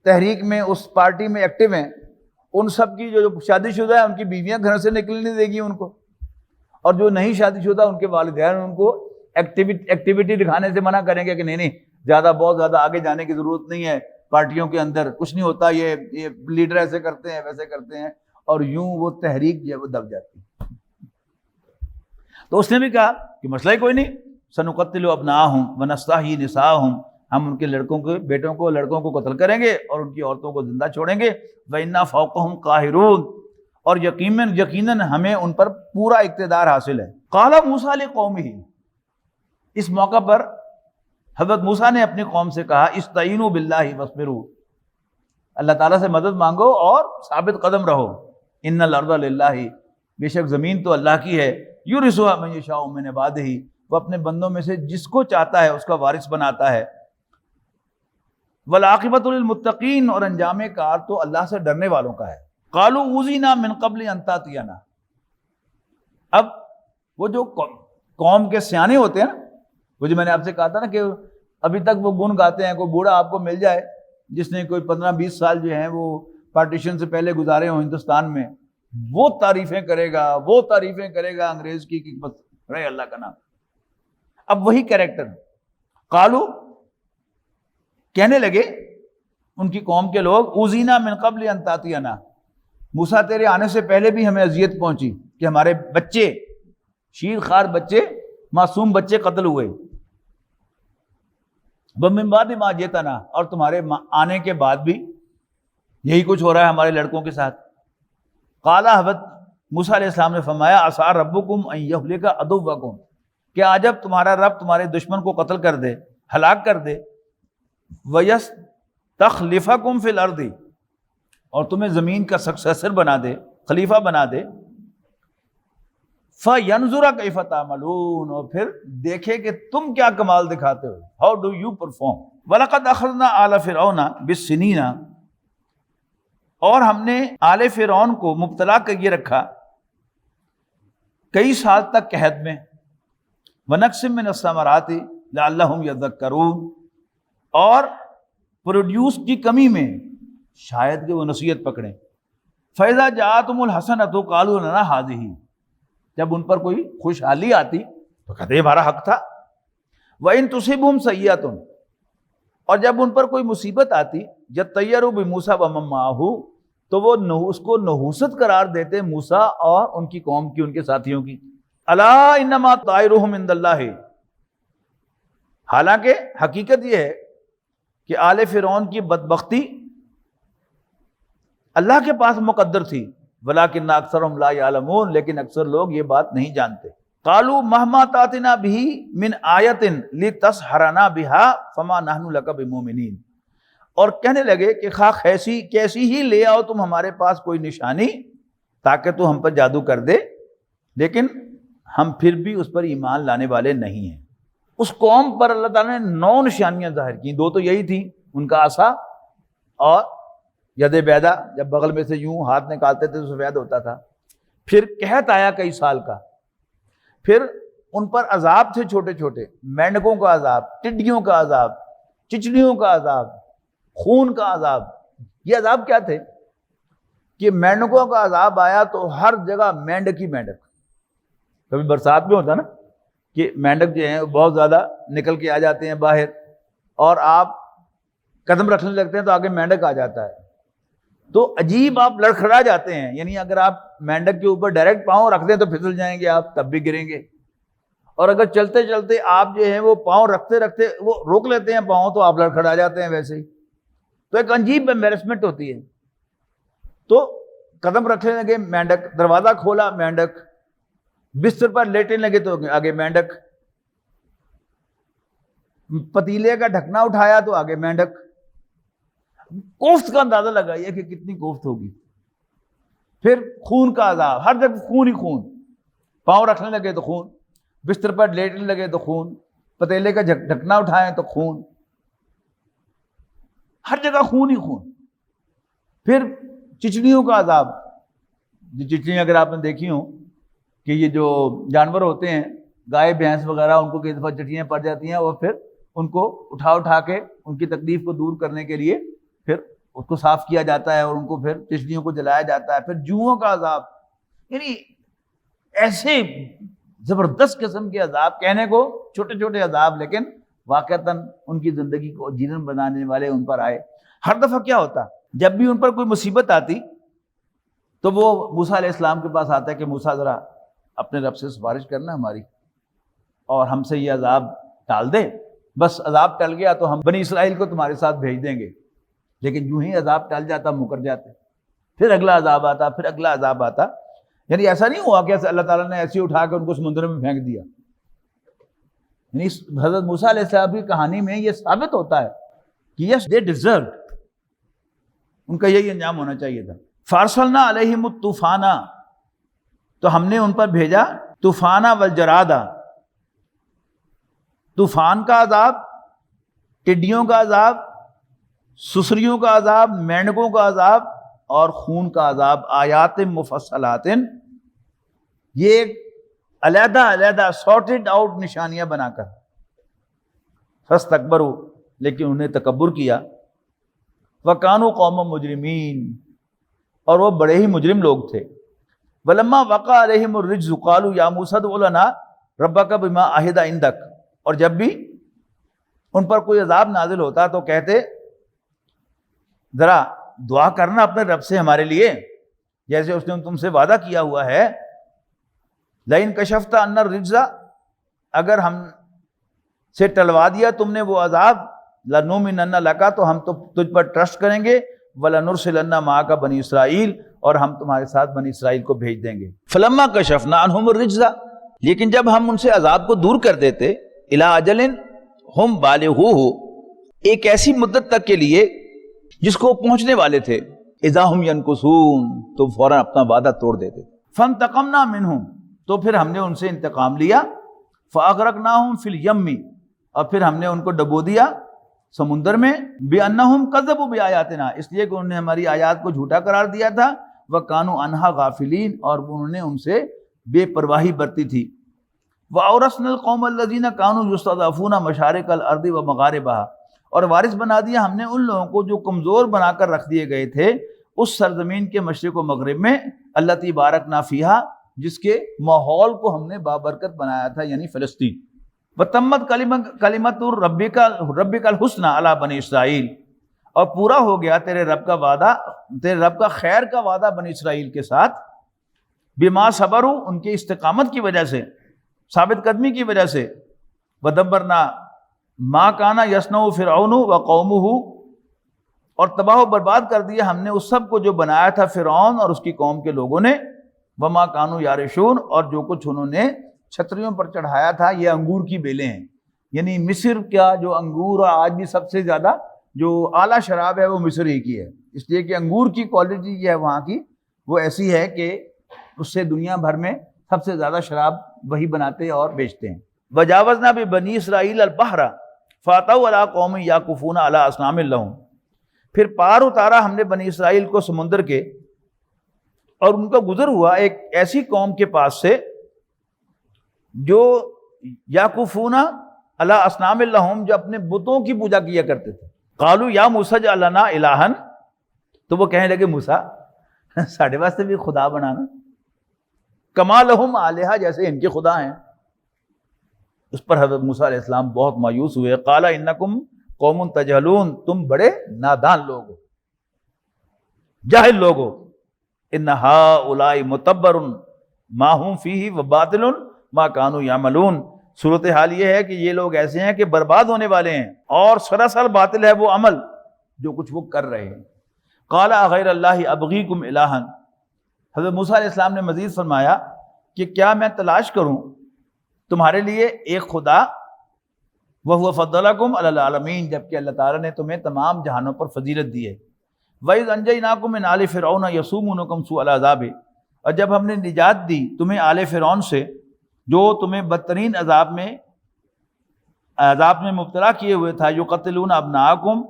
تحریک میں اس پارٹی میں ایکٹیو ہیں ان سب کی جو شادی شدہ ہے ان کی بیویاں گھر سے نکلنے نہیں دے گی ان کو، اور جو نہیں شادی شدہ ان کے والدین ان کو ایکٹیویٹی دکھانے سے منع کریں گے کہ نہیں زیادہ بہت زیادہ آگے جانے کی ضرورت نہیں ہے، پارٹیوں کے اندر کچھ نہیں ہوتا، یہ لیڈر ایسے کرتے ہیں ویسے کرتے ہیں، اور یوں وہ تحریک جو ہے وہ دب جاتی ہے۔ تو اس نے بھی کہا کہ مسئلہ ہی کوئی نہیں، سنقتل ابناءہم ونستحیی نساءہم، ہم ان کے لڑکوں کے بیٹوں کو لڑکوں کو قتل کریں گے اور ان کی عورتوں کو زندہ چھوڑیں گے، وَإِنَّا فَوْقَهُمْ قَاهِرُونَ، اور یقیناً ہمیں ان پر پورا اقتدار حاصل ہے۔ قال موسیٰ لقومہ، اس موقع پر حضرت موسیٰ نے اپنی قوم سے کہا استعینوا باللہ واصبروا، اللہ تعالیٰ سے مدد مانگو اور ثابت قدم رہو، ان الارض للہ، بے شک زمین تو اللہ کی ہے، یورثها من یشاء من عبادہ، وہ اپنے بندوں میں سے جس کو چاہتا ہے اس کا وارث بناتا ہے، والعاقبۃ للمتقین، اور انجام کار تو اللہ سے ڈرنے والوں کا ہے۔ قالوا اوذینا من قبل ان تاتینا، اب وہ جو قوم کے سیانے ہوتے ہیں نا، وہ جو میں نے آپ سے کہا تھا نا کہ ابھی تک وہ گن گاتے ہیں، کوئی بوڑھا آپ کو مل جائے جس نے کوئی 15-20 سال جو ہیں وہ پارٹیشن سے پہلے گزارے ہوں ہندوستان میں، وہ تعریفیں کرے گا انگریز کی کہ بس رہے اللہ کا نام۔ اب وہی کیریکٹر، قالو کہنے لگے ان کی قوم کے لوگ اوذینا من قبل ان تاتینا، موسیٰ تیرے آنے سے پہلے بھی ہمیں اذیت پہنچی کہ ہمارے بچے، شیر خوار بچے، معصوم بچے قتل ہوئے، ومن بعد ما جئتنا، اور تمہارے آنے کے بعد بھی یہی کچھ ہو رہا ہے ہمارے لڑکوں کے ساتھ۔ قال، حضرت موسیٰ علیہ السلام نے فرمایا عسیٰ ربکم ان یہلک عدوکم، کہ آج اب تمہارا رب تمہارے دشمن کو قتل کر دے، ہلاک کر دے، وَيَسْتَخْلِفَكُمْ فِي الْأَرْضِ، اور تمہیں زمین کا سکسیسر بنا دے، خلیفہ بنا دے، فَيَنْظُرَ كَيْفَ تَعْمَلُونَ، اور پھر دیکھے کہ تم کیا کمال دکھاتے ہو، how do you perform۔ وَلَقَدْ أَخَذْنَا آلَ فِرْعَوْنَ بِالسِّنِينَ، اور ہم نے آل فرعون کو مبتلا کر یہ رکھا کئی سال تک قحط میں، وَنَقْصٍ مِّنَ الثَّمَرَاتِ لَعَلَّهُمْ يَذَّكَّرُونَ، اور پروڈیوس کی کمی میں شاید کہ وہ نصیحت پکڑیں۔ فَإِذَا جَاءَتْهُمُ الْحَسَنَةُ قَالُوا لَنَا هَٰذِهِ، جب ان پر کوئی خوشحالی آتی تو کہتے ہیں ہمارا حق تھا۔ وَإِن تُصِبْهُمْ سَيِّئَةٌ، اور جب ان پر کوئی مصیبت آتی يَطَّيَّرُوا بِمُوسَىٰ وَمَن مَّعَهُ، تو وہ اس کو نحوست قرار دیتے موسیٰ اور ان کی قوم کی، ان کے ساتھیوں کی۔ أَلَا إِنَّمَا طَائِرُهُمْ عِندَ اللَّهِ، حالانکہ حقیقت یہ ہے کہ آل فرعون کی بدبختی اللہ کے پاس مقدر تھی، ولیکن اکثرهم لا یعلمون، لیکن اکثر لوگ یہ بات نہیں جانتے۔ قالوا مهما تاتنا به من آیۃ لتسحرنا بها فما نحن لک بمؤمنین، اور کہنے لگے کہ خواہ کیسی ہی لے آؤ تم ہمارے پاس کوئی نشانی تاکہ تو ہم پر جادو کر دے، لیکن ہم پھر بھی اس پر ایمان لانے والے نہیں ہیں۔ اس قوم پر اللہ تعالیٰ نے 9 نشانیاں ظاہر کی، 2 تو یہی تھی، ان کا عصا اور ید بیدا، جب بغل میں سے یوں ہاتھ نکالتے تھے تو سفید ہوتا تھا۔ پھر قحط آیا کئی سال کا، پھر ان پر عذاب تھے چھوٹے چھوٹے، مینڈکوں کا عذاب، ٹڈیوں کا عذاب، چچڑیوں کا عذاب، خون کا عذاب۔ یہ عذاب کیا تھے کہ مینڈکوں کا عذاب آیا تو ہر جگہ مینڈک ہی مینڈک۔ کبھی برسات میں ہوتا نا کہ مینڈک جو ہیں بہت زیادہ نکل کے آ جاتے ہیں باہر، اور آپ قدم رکھنے لگتے ہیں تو آگے مینڈک آ جاتا ہے، تو عجیب آپ لڑکھڑا جاتے ہیں، یعنی اگر آپ مینڈک کے اوپر ڈائریکٹ پاؤں رکھ دیں تو پھسل جائیں گے آپ، تب بھی گریں گے، اور اگر چلتے چلتے آپ جو ہیں وہ پاؤں رکھتے رکھتے وہ روک لیتے ہیں پاؤں تو آپ لڑکھڑا جاتے ہیں ویسے ہی، تو ایک عجیب ایمبیرسمنٹ ہوتی ہے۔ تو قدم رکھنے لگے مینڈک، دروازہ کھولا مینڈک، بستر پر لیٹنے لگے تو آگے مینڈک، پتیلے کا ڈھکنا اٹھایا تو آگے مینڈک۔ کوفت کا اندازہ لگائیے کہ کتنی کوفت ہوگی۔ پھر خون کا عذاب، ہر جگہ خون ہی خون، پاؤں رکھنے لگے تو خون، بستر پر لیٹنے لگے تو خون، پتیلے کا ڈھکنا اٹھائیں تو خون، ہر جگہ خون ہی خون۔ پھر چچڑیوں کا عذاب، جو چچڑیاں اگر آپ نے دیکھی ہوں کہ یہ جو جانور ہوتے ہیں گائے بھینس وغیرہ، ان کو کئی دفعہ چٹیاں پڑ جاتی ہیں اور پھر ان کو اٹھا کے ان کی تکلیف کو دور کرنے کے لیے پھر اس کو صاف کیا جاتا ہے اور ان کو پھر تشنیوں کو جلایا جاتا ہے. پھر جوؤں کا عذاب، یعنی ایسے زبردست قسم کے عذاب، کہنے کو چھوٹے چھوٹے عذاب لیکن واقعتاً ان کی زندگی کو جیلن بنانے والے ان پر آئے. ہر دفعہ کیا ہوتا، جب بھی ان پر کوئی مصیبت آتی تو وہ موسیٰ علیہ السلام کے پاس آتا ہے کہ موسیٰ ذرا اپنے رب سے سفارش کرنا ہماری اور ہم سے یہ عذاب ٹال دے. بس عذاب ٹل گیا تو ہم بنی اسرائیل کو تمہارے ساتھ بھیج دیں گے. لیکن یوں ہی عذاب ٹل جاتا مکر جاتے، پھر اگلا عذاب آتا، پھر اگلا عذاب آتا. یعنی ایسا نہیں ہوا کہ اللہ تعالیٰ نے ایسے اٹھا کے ان کو سمندر میں پھینک دیا. یعنی حضرت موسیٰ علیہ السلام کی کہانی میں یہ ثابت ہوتا ہے کہ یس دے ڈیزرو، ان کا یہی انجام ہونا چاہیے تھا. فارسلنا علیہم الطوفان، تو ہم نے ان پر بھیجا طوفان والجراد، طوفان کا عذاب، ٹڈیوں کا عذاب، سسریوں کا عذاب، مینڈکوں کا عذاب اور خون کا عذاب. آیات مفصلات، یہ ایک علیحدہ علیحدہ سارٹڈ آؤٹ نشانیاں بنا کر. فاستکبروا، لیکن انہیں تکبر کیا. وکانوا قوما مجرمین، اور وہ بڑے ہی مجرم لوگ تھے. ولما وقع علیہم الرجز قالوا یا موسیٰ ادع لنا ربک بما عہد عندک، اور جب بھی ان پر کوئی عذاب نازل ہوتا تو کہتے ذرا دعا کرنا اپنے رب سے ہمارے لیے، جیسے اس نے تم سے وعدہ کیا ہوا ہے. لئن کشفت عنا الرجز، اگر ہم سے ٹلوا دیا تم نے وہ عذاب، لنؤمنن لک، تو ہم تو تجھ پر ٹرسٹ کریں گے. ولنرسلن معک بنی اسرائیل، اور ہم تمہارے ساتھ بنی اسرائیل کو بھیج دیں گے. فلما کشفنا عنہم الرجز، لیکن جب ہم ان سے عذاب کو دور کر دیتے، الی اجل ہم بالغوہ، ایک ایسی مدت تک کے لیے جس کو پہنچنے والے تھے، اذا ہم ینکثون، تو فوراً اپنا وعدہ توڑ دیتے. فانتقمنا منہم، تو پھر ہم نے ان سے انتقام لیا. فاغرقناہم فی الیم، اور پھر ہم نے ان کو ڈبو دیا سمندر میں. بانہم کذبوا بآیاتنا، اس لیے کہ انہوں نے ہماری آیات کو جھوٹا قرار دیا تھا. وکانوا عنہا غافلین، اور انہوں نے ان سے بے پرواہی برتی تھی. وَأَوْرَثْنَا الْقَوْمَ الَّذِينَ كَانُوا يُسْتَضْعَفُونَ مَشَارِقَ الْأَرْضِ وَمَغَارِبَهَا، اور وارث بنا دیا ہم نے ان لوگوں کو جو کمزور بنا کر رکھ دیے گئے تھے اس سرزمین کے مشرق و مغرب میں، الَّتِي بَارَكْنَا فِيهَا، جس کے ماحول کو ہم نے بابرکت بنایا تھا، یعنی فلسطین. وَتَمَّتْ كَلِمَةُ رَبِّكَ الْحُسْنَى عَلَى بَنِي اسرائیل، اور پورا ہو گیا تیرے رب کا وعدہ، تیرے رب کا خیر کا وعدہ بنی اسرائیل کے ساتھ. بما صبروا، ان کے استقامت کی وجہ سے، ثابت قدمی کی وجہ سے. ودبرنا ما کان یصنع فرعون وقومہ، اور تباہ و برباد کر دیا ہم نے اس سب کو جو بنایا تھا فرعون اور اس کی قوم کے لوگوں نے. وما کانوا یارشون، اور جو کچھ انہوں نے چھتریوں پر چڑھایا تھا یہ انگور کی بیلیں ہیں. یعنی مصر کا جو انگور آج بھی سب سے زیادہ جو اعلیٰ شراب ہے وہ مصر ہی کی ہے، اس لیے کہ انگور کی کوالٹی جو ہے وہاں کی وہ ایسی ہے کہ اس سے دنیا بھر میں سب سے زیادہ شراب وہی بناتے اور بیچتے ہیں. وجاوزنا ببنی اسرائیل البحر فاتوا علی قوم یعکفون علی اصنام لہم، پھر پار اتارا ہم نے بنی اسرائیل کو سمندر کے، اور ان کا گزر ہوا ایک ایسی قوم کے پاس سے جو یعکفون علی اصنام لہم، جو اپنے بتوں کی پوجا کیا کرتے تھے. قالوا یا موسیٰ اجعل لنا الہا، تو وہ کہنے لگے موسیٰ ساڑھے واسطے بھی خدا بنانا، کما لہم آلہہ، جیسے ان کے خدا ہیں. اس پر حضرت موسیٰ علیہ السلام بہت مایوس ہوئے. قال انکم قوم تجہلون، تم بڑے نادان لوگ ہو، جاہل لوگ ہو. ان ہؤلاء متبر ما هم فیہ وباطل ما كانوا یعملون، صورتحال یہ ہے کہ یہ لوگ ایسے ہیں کہ برباد ہونے والے ہیں اور سراسر باطل ہے وہ عمل جو کچھ وہ کر رہے ہیں. قال اغیر اللہ ابغیکم الہا، حضرت موسیٰ علیہ السلام نے مزید فرمایا کہ کیا میں تلاش کروں تمہارے لیے ایک خدا، وَهُوَ فَضَّلَكُمْ عَلَى الْعَالَمِينَ، جبکہ اللہ تعالیٰ نے تمہیں تمام جہانوں پر فضیلت دی ہے. وَإِذْ أَنْجَيْنَاكُمْ مِنْ آلِ فِرْعَوْنَ يَسُومُونَكُمْ سُوءَ الْعَذَابِ، اور جب ہم نے نجات دی تمہیں آل فرعون سے جو تمہیں بدترین عذاب میں مبتلا کیے ہوئے تھا. یقتلون ابناءکم،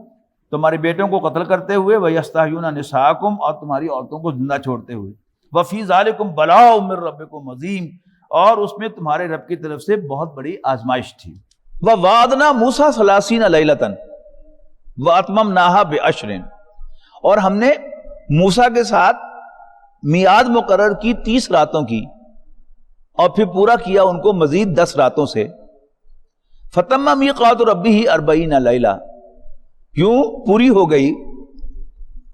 تمہارے بیٹوں کو قتل کرتے ہوئے، ویستحیون نساءکم، اور تمہاری عورتوں کو زندہ چھوڑتے ہوئے. وفی ذالکم بلاء من ربکم عظیم، اور اس میں تمہارے رب کی طرف سے بہت بڑی آزمائش تھی. وَوَعَدْنَا مُوسَىٰ 30 لَيْلَةً وَأَتْمَمْنَاهَا بِعَشْرٍ، اور ہم نے موسیٰ کے ساتھ میعاد مقرر کی 30 راتوں کی، اور پھر پورا کیا ان کو مزید 10 راتوں سے۔ فَتَمَّ مِيقَاتُ رَبِّهِ 40 لَيْلَةً، یوں پوری ہو گئی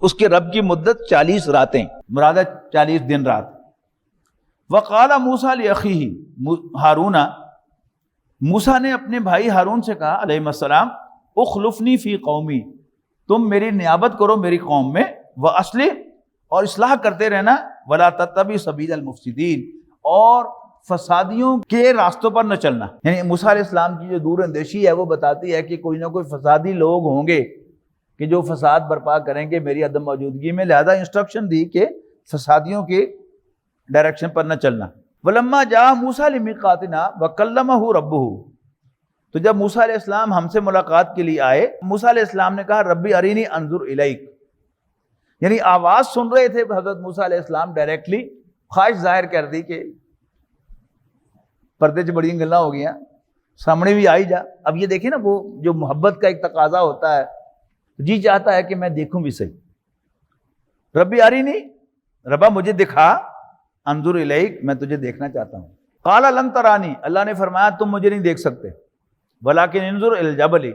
اس کے رب کی مدت 40 راتیں، مراد ہے 40 دن رات۔ وَقَالَ مُوسَىٰ لِأَخِيهِ ہارون، موسیٰ نے اپنے بھائی ہارون سے کہا علیہ السلام، اخلفنی فی قومی، تم میری نیابت کرو میری قوم میں، وَأَصْلِحْ، اور اصلاح کرتے رہنا، وَلَا تَتَّبِعْ سَبِيلَ الْمُفْسِدِينَ، اور فسادیوں کے راستوں پر نہ چلنا۔ یعنی موسیٰ علیہ السلام کی جو دور اندیشی ہے وہ بتاتی ہے کہ کوئی نہ کوئی فسادی لوگ ہوں گے کہ جو فساد برپا کریں گے میری عدم موجودگی میں، لہذا انسٹرکشن دی کہ فسادیوں کے ڈائریکشن پر نہ چلنا۔ وَلَمَّا جَاءَ مُوسَىٰ لِمِيقَاتِنَا وَكَلَّمَهُ رَبُّهُ، تو جب موسیٰ علیہ السلام ہم سے ملاقات کے لیے آئے، موسیٰ علیہ السلام نے کہا ربی ارینی انظر الیک، یعنی آواز سن رہے تھے حضرت موسیٰ علیہ السلام ڈائریکٹلی، خواہش ظاہر کر دی کہ پردے سے بڑی گلاں ہو گیا، سامنے بھی آئی جا۔ اب یہ دیکھیں نا، وہ جو محبت کا ایک تقاضا ہوتا ہے، جی چاہتا ہے کہ میں دیکھوں بھی صحیح۔ ربی ارینی، ربا مجھے دکھا، انظر الیک، میں تجھے دیکھنا چاہتا ہوں۔ قال لن ترانی، اللہ نے فرمایا تم مجھے نہیں دیکھ سکتے، ولکن انظر الی الجبل،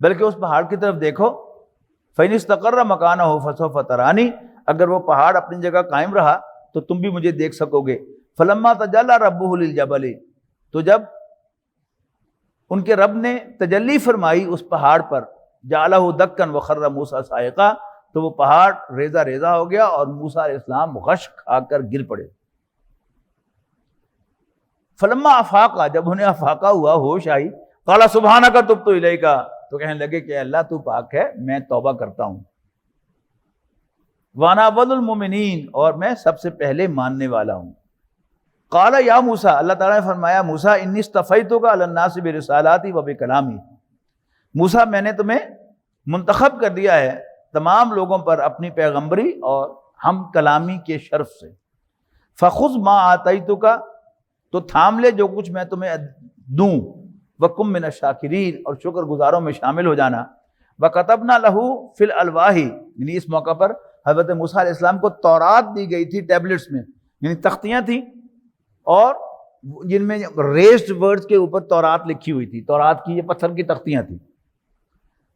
بلکہ اس پہاڑ کی طرف دیکھو، فإن استقر مکانہ فسوف ترانی، اگر وہ پہاڑ اپنی جگہ قائم رہا تو تم بھی مجھے دیکھ سکو گے۔ فلما تجلی ربہ للجبل، تو جب ان کے رب نے تجلی فرمائی اس پہاڑ پر، جعلہ دکا وخر موسیٰ صاعقا، تو وہ پہاڑ ریزہ ریزہ ہو گیا اور موسیٰ علیہ السلام غش کھا کر گر پڑے۔ فلما افاقا، جب انہیں افاقہ ہوا، ہوش آئی، قال سبحانک تبت الیک، تو کہنے لگے کہ اللہ تو پاک ہے، میں توبہ کرتا ہوں۔ وانا اول المؤمنین، اور میں سب سے پہلے ماننے والا ہوں۔ قال یا موسیٰ، اللہ تعالیٰ نے فرمایا موسیٰ انی اصطفیتک علی الناس برسالاتی و بکلامی، موسیٰ میں نے تمہیں منتخب کر دیا ہے تمام لوگوں پر اپنی پیغمبری اور ہم کلامی کے شرف سے۔ فخذ ما آتیتک، تو تھام لے جو کچھ میں تمہیں دوں، وکم من الشاکرین، اور شکر گزاروں میں شامل ہو جانا۔ وکتبنا لہ فی الالواح، یعنی اس موقع پر حضرت موسیٰ علیہ السلام کو تورات دی گئی تھی ٹیبلٹس میں، یعنی تختیاں تھیں، اور جن میں ریزڈ ورڈز کے اوپر تورات لکھی ہوئی تھی، تورات کی یہ پتھر کی تختیاں تھیں۔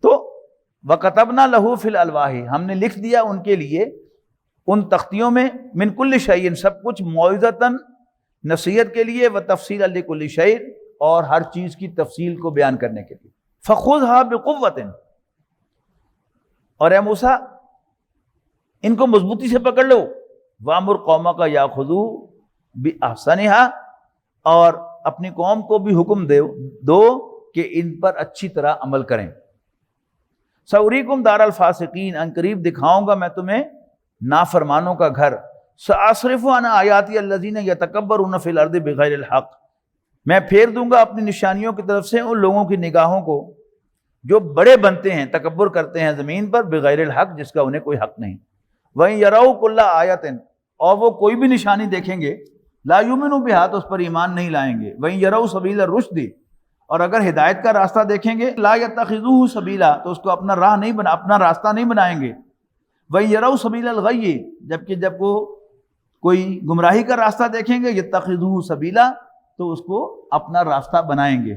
تو وَكَتَبْنَا لَهُ فِي الْأَلْوَاحِ، ہم نے لکھ دیا ان کے لیے ان تختیوں میں، مِن كُلِّ شَيْءٍ، سب کچھ، موعظۃً، نصیحت کے لیے، وَتَفْصِيلًا لِكُلِّ شَيْءٍ، اور ہر چیز کی تفصیل کو بیان کرنے کے لیے۔ فَخُذْهَا بِقُوَّةٍ، اور اے موسیٰ ان کو مضبوطی سے پکڑ لو، وَأَمُرْ قَوْمَكَ يَأْخُذُوا بِأَحْسَنِهَا، اور اپنی قوم کو بھی حکم دو کہ ان پر اچھی طرح عمل کریں۔ سأُرِيكُمْ دَارَ الْفَاسِقِينَ، ان قریب دکھاؤں گا میں تمہیں نافرمانوں کا گھر۔ سأصرف عن آیاتی الذین یتکبرون فی الارض بغیر الحق، میں پھیر دوں گا اپنی نشانیوں کی طرف سے ان لوگوں کی نگاہوں کو جو بڑے بنتے ہیں، تکبر کرتے ہیں زمین پر، بغیر الحق، جس کا انہیں کوئی حق نہیں۔ وَإِن يَرَوْا كُلَّ آیَةٍ، اور وہ کوئی بھی نشانی دیکھیں گے، لا یؤمنوا بہا، تو اس پر ایمان نہیں لائیں گے۔ وَإِن يَرَوْا سَبِیلَ الرُّشْدِ، اور اگر ہدایت کا راستہ دیکھیں گے، لا يَتَّخِذُوهُ سَبِیلًا، تو اس کو اپنا راستہ نہیں بنائیں گے۔ وَإِن يَرَوْا سَبِیلَ الْغَیِّ، جبکہ جب وہ کوئی گمراہی کا راستہ دیکھیں گے، يَتَّخِذُوهُ سَبِیلًا، تو اس کو اپنا راستہ بنائیں گے۔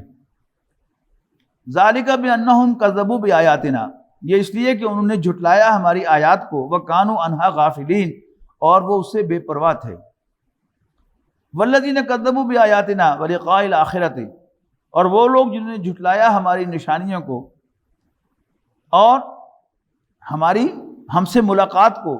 ذَلِكَ بِأَنَّهُمْ كَذَّبُوا بِآیَاتِنَا، یہ اس لیے کہ انہوں نے جھٹلایا ہماری آیات کو، وَكَانُوا عَنْهَا غَافِلِينَ، اور وہ اس سے بے پرواہ تھے۔ وَالَّذِينَ كَذَّبُوا بِآیَاتِنَا وَلِقَاءِ الْآخِرَةِ، اور وہ لوگ جنہوں نے جھٹلایا ہماری نشانیوں کو اور ہم سے ملاقات کو،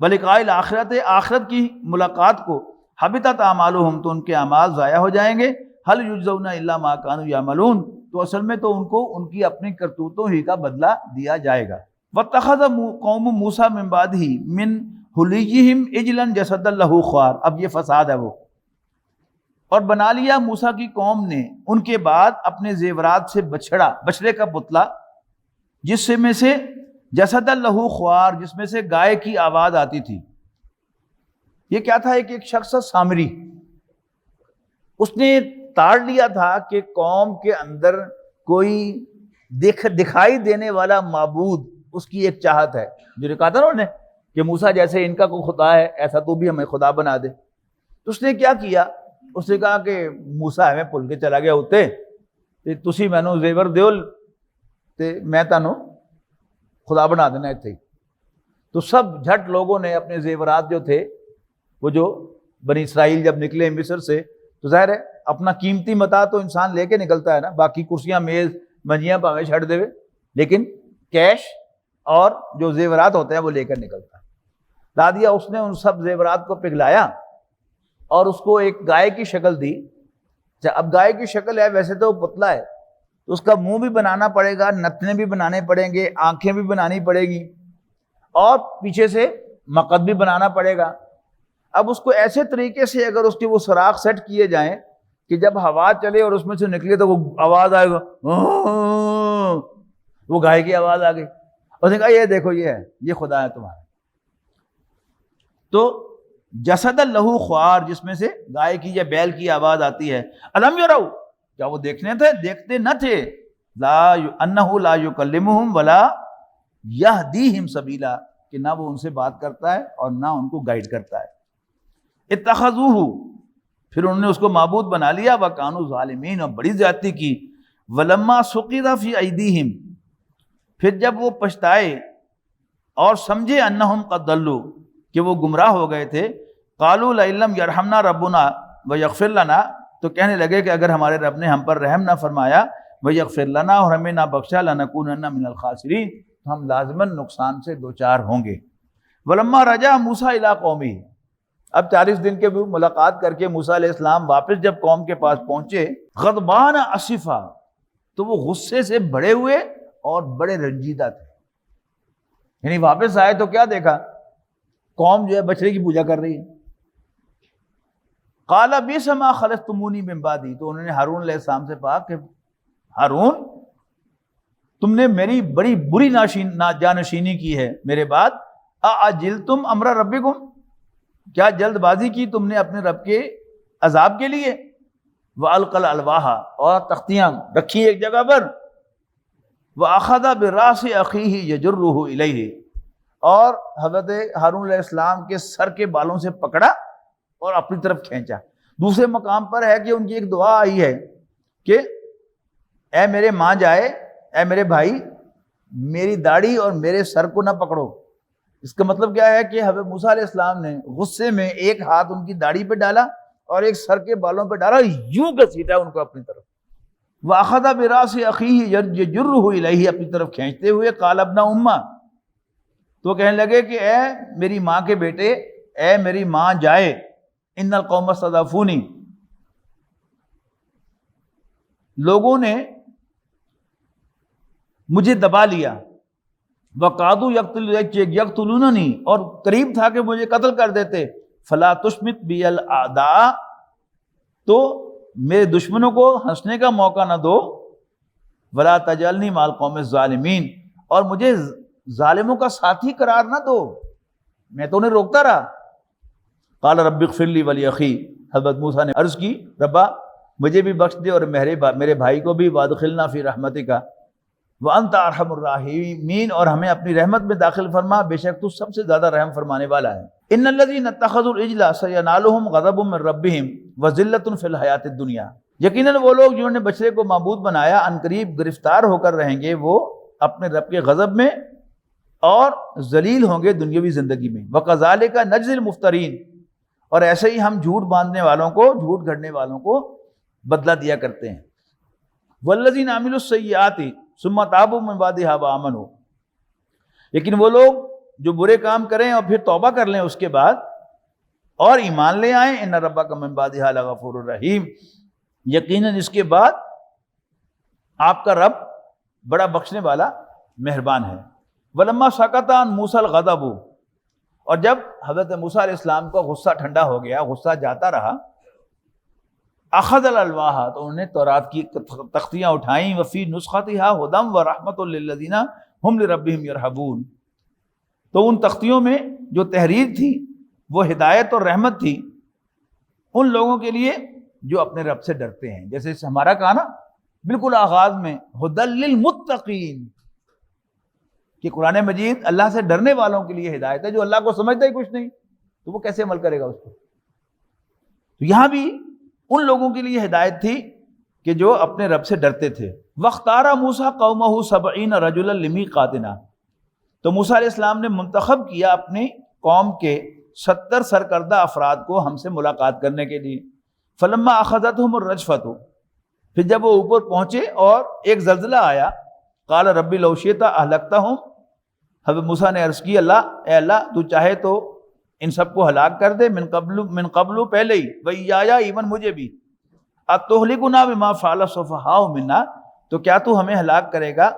وَلِقَاءِ الْآخِرَةِ، آخرت کی ملاقات کو، حبطت اعمالهم، تو ان کے اعمال ضائع ہو جائیں گے۔ هل یجزون الا ما كانوا يعملون، تو اصل میں تو ان کو ان کی اپنی کرتوتوں ہی کا بدلہ دیا جائے گا۔ وَاتَّخَذَ قوم موسیٰ من بعدہ من حلیہم عجلا جسدا لہ خوار، اب یہ فساد ہے وہ، اور بنا لیا موسیٰ کی قوم نے ان کے بعد اپنے زیورات سے بچڑے کا پتلا، جس میں سے جسدا لہ خوار، جس میں سے گائے کی آواز آتی تھی۔ یہ کیا تھا؟ ایک شخص سامری، اس نے تاڑ لیا تھا کہ قوم کے اندر کوئی دکھائی دینے والا معبود، اس کی ایک چاہت ہے. جو نے کہا تھا نا انہوں نے کہ موسیٰ جیسے ان کا کوئی خدا ہے ایسا تو بھی ہمیں خدا بنا دے. تو اس نے کیا کیا، اس نے کہا کہ موسیٰ ہمیں بھول کے چلا گیا ہوتے تے تسی مینوں زیور دیو تے میں تانوں خدا بنا دینا اتنے. تو سب جھٹ لوگوں نے اپنے زیورات جو تھے، وہ جو بنی اسرائیل جب نکلے مصر سے، تو ظاہر ہے اپنا قیمتی متاع تو انسان لے کے نکلتا ہے نا، باقی کرسیاں میز منجیاں پاویں چھڑ دے، لیکن کیش اور جو زیورات ہوتے ہیں وہ لے کر نکلتا ہے. لا دیا اس نے ان سب زیورات کو پگھلایا اور اس کو ایک گائے کی شکل دی. اب گائے کی شکل ہے، ویسے تو وہ پتلا ہے، تو اس کا منہ بھی بنانا پڑے گا، نتنے بھی بنانے پڑیں گے، آنکھیں بھی بنانی پڑے گی اور پیچھے سے مقد بھی بنانا پڑے گا. اب اس کو ایسے طریقے سے اگر اس کے وہ سوراخ سیٹ کیے جائیں کہ جب ہوا چلے اور اس میں سے نکلے تو وہ آواز آئے گا، وہ گائے کی آواز آ گئی. اس نے کہا یہ دیکھو یہ ہے، یہ خدا ہے تمہارا. تو جسد لہو خوار، جس میں سے گائے کی یا بیل کی آواز آتی ہے. الم یرو، کیا وہ دیکھتے نہ تھے، لا انہ لا یکلمہم ولا یہدیہم سبیلا، کہ نہ وہ ان سے بات کرتا ہے اور نہ ان کو گائیڈ کرتا ہے. اتخذوہ، پھر انہوں نے اس کو معبود بنا لیا، وکانوا ظالمین، اور بڑی زیادتی کی. ولما سقط فی ایدیہم، پھر جب وہ پچھتائے اور سمجھے انہم قد ضلوا، کہ وہ گمراہ ہو گئے تھے، قالوا لئن لم یرحمنا ربنا ویغفر لنا، تو کہنے لگے کہ اگر ہمارے رب نے ہم پر رحم نہ فرمایا، ویغفر لنا، اور ہمیں نہ بخشا، لنکونن من الخاسرین، تو ہم لازماً نقصان سے دوچار ہوں گے. ولما رجع موسیٰ الی قومہ، اب 40 دن کے بھی ملاقات کر کے موسیٰ علیہ السلام واپس جب قوم کے پاس پہنچے، غضبان اسفا، تو وہ غصے سے بھرے ہوئے اور بڑے رنجیدہ تھے. یعنی واپس آئے تو کیا دیکھا، قوم جو ہے بچڑے کی پوجا کر رہی ہے. قال بئس ما خلفتمونی من بعدی، تو انہوں نے ہارون علیہ السلام سے کہا کہ ہارون، تم نے میری بڑی بری جانشینی کی ہے میرے بعد. اعجلتم امر ربکم، کیا جلد بازی کی تم نے اپنے رب کے عذاب کے لیے. وَأَلْقَى الْأَلْوَاحَ، اور تختیاں رکھی ایک جگہ پر. وَأَخَذَ بِرَأْسِ أَخِيهِ يَجُرُّهُ إِلَيْهِ، اور حضرت ہارون علیہ السلام کے سر کے بالوں سے پکڑا اور اپنی طرف کھینچا. دوسرے مقام پر ہے کہ ان کی ایک دعا آئی ہے کہ اے میرے ماں جائے، اے میرے بھائی، میری داڑھی اور میرے سر کو نہ پکڑو. اس کا مطلب کیا ہے کہ حضرت موسیٰ علیہ السلام نے غصے میں ایک ہاتھ ان کی داڑھی پہ ڈالا اور ایک سر کے بالوں پہ ڈالا، یوں گھسیٹا ان کو اپنی طرف. وَأَخَذَ بِرَأْسِ أَخِيهِ يَجُرُّهُ إِلَيْهِ، اپنی طرف کھینچتے ہوئے. قَالَ ابْنَ أُمَّ، تو کہنے لگے کہ اے میری ماں کے بیٹے، اے میری ماں جائے، ان القوم استضعفونی، لوگوں نے مجھے دبا لیا. وَقَعْدُوا يَقْتُلُونَنِي، اور قریب تھا کہ مجھے قتل کر دیتے. فَلَا تُشْمِتْ بِيَ الْأَعْدَاءَ، تو میرے دشمنوں کو ہنسنے کا موقع نہ دو. وَلَا تَجْعَلْنِي مَعَ الْقَوْمِ الظَّالِمِينَ، اور مجھے ظالموں کا ساتھی قرار نہ دو، میں تو انہیں روکتا رہا. قال رب اغفر لی ولی اخی، حضرت موسیٰ نے عرض کی ربا مجھے بھی بخش دے اور میرے بھائی کو بھی. وادخلنا فی رحمتک وانت ارحم الراحمین، اور ہمیں اپنی رحمت میں داخل فرما، بے شک تو سب سے زیادہ رحم فرمانے والا ہے. ان الذین اتخذوا العجل سینالهم غضب من ربهم وذلۃ فی الحیاۃ الدنیا، یقیناً وہ لوگ جنہوں نے بچڑے کو معبود بنایا عنقریب گرفتار ہو کر رہیں گے وہ اپنے رب کے غضب میں اور ذلیل ہوں گے دنیاوی زندگی میں. وکذالک نجزی المفترین، اور ایسے ہی ہم جھوٹ باندھنے والوں کو، جھوٹ گھڑنے والوں کو بدلہ دیا کرتے ہیں. والذین عملوا السیئات ثم تابوا من بعدها وآمنوا، لیکن وہ لوگ جو برے کام کریں اور پھر توبہ کر لیں اس کے بعد اور ایمان لے آئیں، ان ربک من بعدها لغفور الرحیم، یقیناً اس کے بعد آپ کا رب بڑا بخشنے والا مہربان ہے. ولما سکت عن موسیٰ الغضب، اور جب حضرت موسیٰ علیہ السلام کا غصہ ٹھنڈا ہو گیا، غصہ جاتا رہا، اخذ الالواح، تو انہوں نے تورات کی تختیاں اٹھائیں. وفی نسختها ھدی ورحمۃ للذین ھم لربہم یرہبون، تو ان تختیوں میں جو تحریر تھی وہ ہدایت اور رحمت تھی ان لوگوں کے لیے جو اپنے رب سے ڈرتے ہیں. جیسے ہمارا کہا نا بالکل آغاز میں ہدی للمتقین کہ قرآن مجید اللہ سے ڈرنے والوں کے لیے ہدایت ہے. جو اللہ کو سمجھتا ہی کچھ نہیں تو وہ کیسے عمل کرے گا اس پر. تو یہاں بھی ان لوگوں کے لیے ہدایت تھی کہ جو اپنے رب سے ڈرتے تھے. وَاخْتَارَ مُوسَىٰ قَوْمَهُ 70 رَجُلًا لِمِيقَاتِنَا، تو موسیٰ علیہ السلام نے منتخب کیا اپنی قوم کے 70 سرکردہ افراد کو ہم سے ملاقات کرنے کے لیے. فَلَمَّا أَخَذَتْهُمُ الرَّجْفَةُ، پھر جب وہ اوپر پہنچے اور ایک زلزلہ آیا، قَالَ رَبِّ لَوْ شِئْتَ أَهْلَكْتَهُمْ، حضرت موسیٰ نے عرض کی اے اللہ تو چاہے تو ان سب کو ہلاک کر دے من قبل پہلے ہی، وَإِيَّايَ ایون مجھے بھی. أَتُهْلِكُنَا بِمَا فَعَلَ السُّفَهَاءُ مِنَّا، تو کیا تو ہمیں ہلاک کرے گا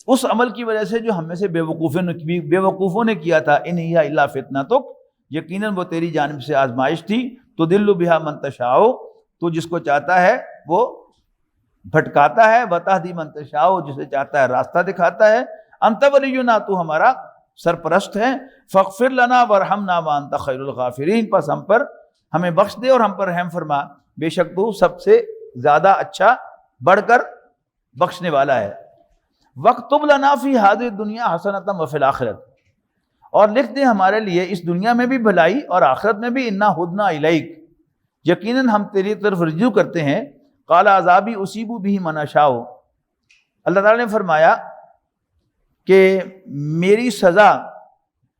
اس عمل کی وجہ سے جو ہم میں سے بے وقوفوں نے کیا تھا. إِنْ هِيَ إِلَّا فِتْنَتُكَ، یقیناً وہ تیری جانب سے آزمائش تھی. تُضِلُّ بِهَا مَن تَشَاءُ، تو جس کو چاہتا ہے وہ بھٹکاتا ہے. وَتَهْدِي مَن تَشَاءُ، جسے چاہتا ہے راستہ دکھاتا ہے. أَنْتَ وَلِيُّنَا، تو ہمارا سرپرست ہے. فَاغْفِرْ لَنَا وَارْحَمْنَا وَأَنْتَ خَيْرُ الْغَافِرِينَ، پس ہم پر ہمیں بخش دے اور ہم پر رحم فرما، بے شک تو سب سے زیادہ اچھا بڑھ کر بخشنے والا ہے. وَاكْتُبْ لَنَا فِي هَذِهِ الدُّنْيَا حَسَنَةً وَفِي الْآخِرَةِ، اور لکھ دیں ہمارے لیے اس دنیا میں بھی بھلائی اور آخرت میں بھی. إِنَّا هُدْنَا إِلَيْكَ، یقیناً ہم تیری طرف رجوع کرتے ہیں. قَالَ عَذَابِي أُصِيبُ بِهِ مَنْ أَشَاءُ، اللہ تعالیٰ نے فرمایا کہ میری سزا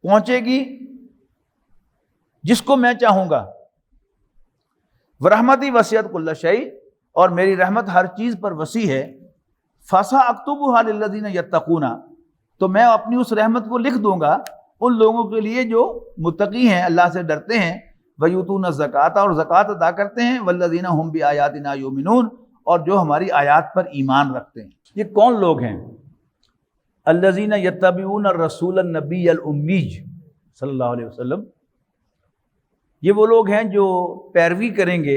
پہنچے گی جس کو میں چاہوں گا. وَرَحْمَتِي وَسِعَتْ كُلَّ شَيْءٍ، اور میری رحمت ہر چیز پر وسیع ہے. فَسَأَكْتُبُهَا لِلَّذِينَ يَتَّقُونَ، تو میں اپنی اس رحمت کو لکھ دوں گا ان لوگوں کے لیے جو متقی ہیں، اللہ سے ڈرتے ہیں. وَيُؤْتُونَ الزَّكَاةَ، اور زکوٰۃ ادا کرتے ہیں. وَالَّذِينَ هُمْ بِآيَاتِنَا يُؤْمِنُونَ، اور جو ہماری آیات پر ایمان رکھتے ہیں. یہ کون لوگ ہیں؟ الذین یتبعون الرسول النبی الأمی صلی اللہ علیہ وسلم، یہ وہ لوگ ہیں جو پیروی کریں گے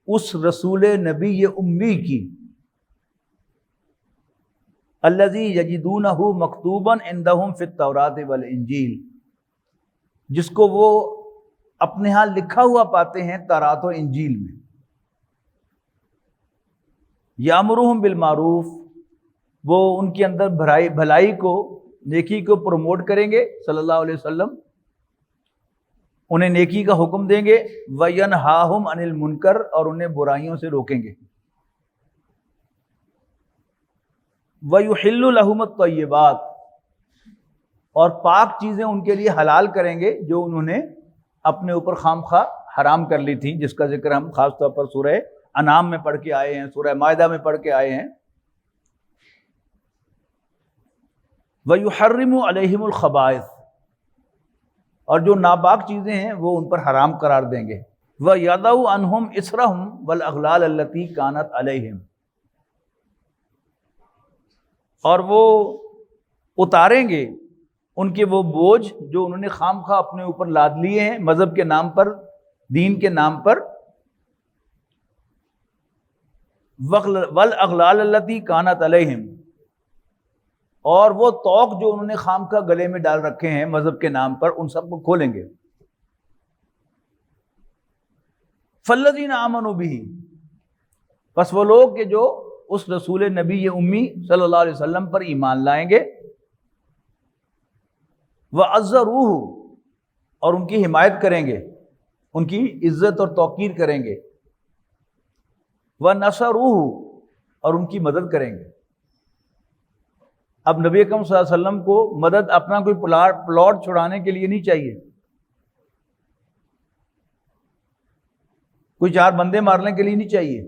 اس رسول نبی امی کی. الذی یجدونہ مکتوبا عندہم فی التوراۃ والانجیل، جس کو وہ اپنے ہاں لکھا ہوا پاتے ہیں تورات و انجیل میں. یامرہم بالمعروف، وہ ان کے اندر بھلائی کو، نیکی کو پروموٹ کریں گے صلی اللہ علیہ وسلم، انہیں نیکی کا حکم دیں گے. وَيَنْهَاهُمْ عَنِ الْمُنْكَرِ، اور انہیں برائیوں سے روکیں گے. وَيُحِلُّ لَهُمُ الطَّيِّبَاتِ، اور پاک چیزیں ان کے لیے حلال کریں گے جو انہوں نے اپنے اوپر خام خواہ حرام کر لی تھی، جس کا ذکر ہم خاص طور پر سورہ انعام میں پڑھ کے آئے ہیں، سورہ مائدہ میں پڑھ کے آئے ہیں. وَيُحَرِّمُ عَلَيْهِمُ الْخَبَائِثَ، اور جو ناپاک چیزیں ہیں وہ ان پر حرام قرار دیں گے. وَيَضَعُ عَنْهُمْ إِصْرَهُمْ وَالْأَغْلَالَ الَّتِي كَانَتْ عَلَيْهِمْ، اور وہ اتاریں گے ان کے وہ بوجھ جو انہوں نے خام خواہ اپنے اوپر لاد لیے ہیں مذہب کے نام پر، دین کے نام پر. وَالْأَغْلَالَ الَّتِي كَانَتْ عَلَيْهِمْ، اور وہ توق جو انہوں نے خام خواہ گلے میں ڈال رکھے ہیں مذہب کے نام پر، ان سب کو کھولیں گے. فَالَّذِينَ آمَنُوا بِهِ، پس وہ لوگ کہ جو اس رسول نبی امی صلی اللہ علیہ وسلم پر ایمان لائیں گے. وَعَزَّرُوهُ، اور ان کی حمایت کریں گے، ان کی عزت اور توقیر کریں گے. وَنَصَرُوهُ، اور ان کی مدد کریں گے. اب نبی اکرم صلی اللہ علیہ وسلم کو مدد اپنا کوئی پلاٹ چھڑانے کے لیے نہیں چاہیے، کوئی چار بندے مارنے کے لیے نہیں چاہیے.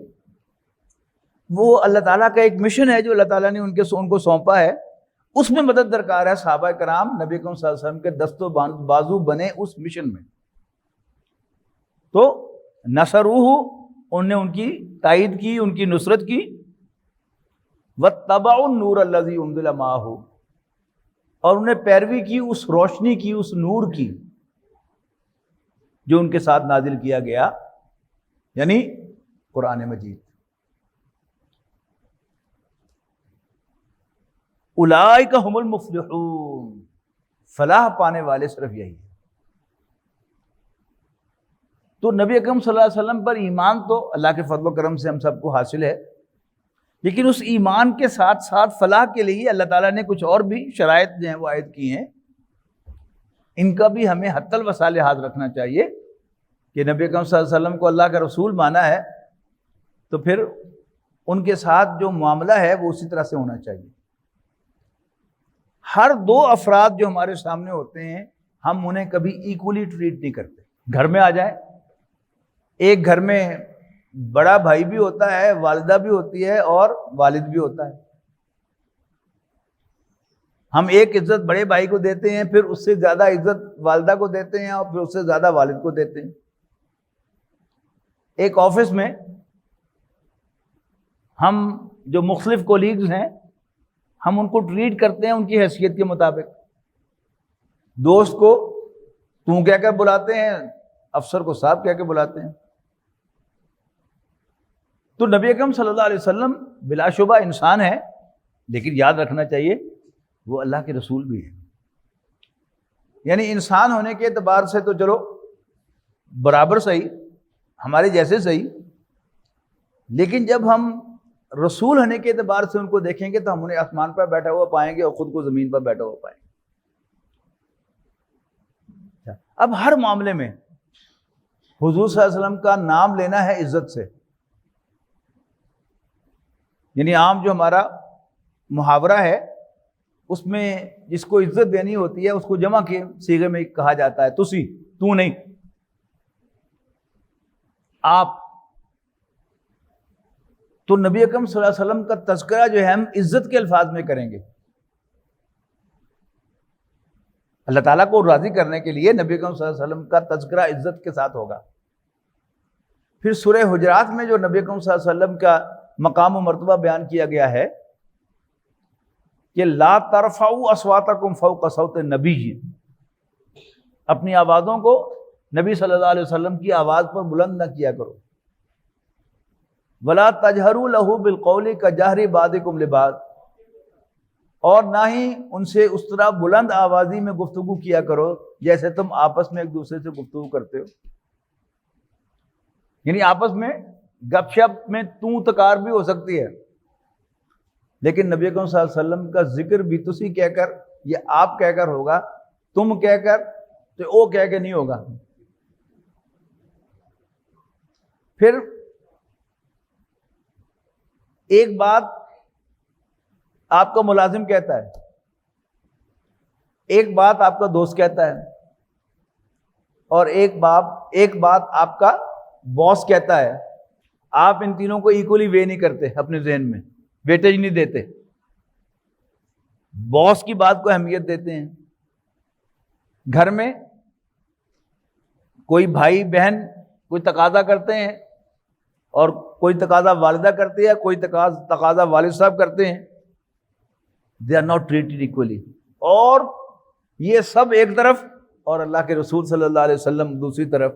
وہ اللہ تعالیٰ کا ایک مشن ہے جو اللہ تعالیٰ نے ان کو سونپا ہے، اس میں مدد درکار ہے. صحابہ کرام نبی اکرم صلی اللہ علیہ وسلم کے دست و بازو بنے اس مشن میں. تو نصروہ، انہوں نے ان کی تائید کی، ان کی نصرت کی. واتبعوا النور الذی انزل معہ، اور انہیں پیروی کی اس روشنی کی، اس نور کی جو ان کے ساتھ نازل کیا گیا، یعنی قرآن مجید. اولئک ھم المفلحون، فلاح پانے والے صرف یہی ہے. تو نبی اکرم صلی اللہ علیہ وسلم پر ایمان تو اللہ کے فضل و کرم سے ہم سب کو حاصل ہے، لیکن اس ایمان کے ساتھ ساتھ فلاح کے لیے اللہ تعالیٰ نے کچھ اور بھی شرائط جو ہیں وہ عائد کی ہیں. ان کا بھی ہمیں حتی الوسع لحاظ رکھنا چاہیے کہ نبی اکرم صلی اللہ علیہ وسلم کو اللہ کا رسول مانا ہے تو پھر ان کے ساتھ جو معاملہ ہے وہ اسی طرح سے ہونا چاہیے. ہر دو افراد جو ہمارے سامنے ہوتے ہیں ہم انہیں کبھی ایکولی ٹریٹ نہیں کرتے. گھر میں آ جائیں، ایک گھر میں بڑا بھائی بھی ہوتا ہے، والدہ بھی ہوتی ہے اور والد بھی ہوتا ہے. ہم ایک عزت بڑے بھائی کو دیتے ہیں، پھر اس سے زیادہ عزت والدہ کو دیتے ہیں اور پھر اس سے زیادہ والد کو دیتے ہیں. ایک آفس میں ہم جو مختلف کولیگز ہیں ہم ان کو ٹریٹ کرتے ہیں ان کی حیثیت کے مطابق. دوست کو تو کہہ کر بلاتے ہیں، افسر کو صاحب کہہ کے بلاتے ہیں. تو نبی اکرم صلی اللہ علیہ وسلم بلا شبہ انسان ہے، لیکن یاد رکھنا چاہیے وہ اللہ کے رسول بھی ہے. یعنی انسان ہونے کے اعتبار سے تو چلو برابر صحیح، ہمارے جیسے صحیح، لیکن جب ہم رسول ہونے کے اعتبار سے ان کو دیکھیں گے تو ہم انہیں آسمان پر بیٹھا ہوا پائیں گے اور خود کو زمین پر بیٹھا ہوا پائیں گے. اب ہر معاملے میں حضور صلی اللہ علیہ وسلم کا نام لینا ہے عزت سے. یعنی عام جو ہمارا محاورہ ہے اس میں جس کو عزت دینی ہوتی ہے اس کو جمع کے صیغے میں کہا جاتا ہے تسی، تو نہیں، آپ. تو نبی اکرم صلی اللہ علیہ وسلم کا تذکرہ جو ہے ہم عزت کے الفاظ میں کریں گے. اللہ تعالیٰ کو راضی کرنے کے لیے نبی اکرم صلی اللہ علیہ وسلم کا تذکرہ عزت کے ساتھ ہوگا. پھر سورہ حجرات میں جو نبی اکرم صلی اللہ علیہ وسلم کا مقام و مرتبہ بیان کیا گیا ہے کہ لا ترفعوا اصواتکم فوق صوت النبی، اپنی آوازوں کو نبی صلی اللہ علیہ وسلم کی آواز پر بلند نہ کیا کرو. ولا تجہروا لہ بالقول کجہر بعضکم لبعض، اور نہ ہی ان سے اس طرح بلند آوازی میں گفتگو کیا کرو جیسے تم آپس میں ایک دوسرے سے گفتگو کرتے ہو. یعنی آپس میں گپ شپ میں تو تکار بھی ہو سکتی ہے، لیکن نبی اکرم صلی اللہ علیہ وسلم کا ذکر بھی تسی کہہ کر یا آپ کہہ کر ہوگا، تم کہہ کر تو وہ کہہ کے نہیں ہوگا. پھر ایک بات آپ کا ملازم کہتا ہے، ایک بات آپ کا دوست کہتا ہے، اور ایک بات آپ کا باس کہتا ہے. آپ ان تینوں کو ایکولی وے نہیں کرتے، اپنے ذہن میں ویٹیج نہیں دیتے. باس کی بات کو اہمیت دیتے ہیں. گھر میں کوئی بھائی بہن کوئی تقاضا کرتے ہیں اور کوئی تقاضا والدہ کرتی ہے، کوئی تقاضا والد صاحب کرتے ہیں. They are not treated equally. اور یہ سب ایک طرف اور اللہ کے رسول صلی اللہ علیہ وسلم دوسری طرف.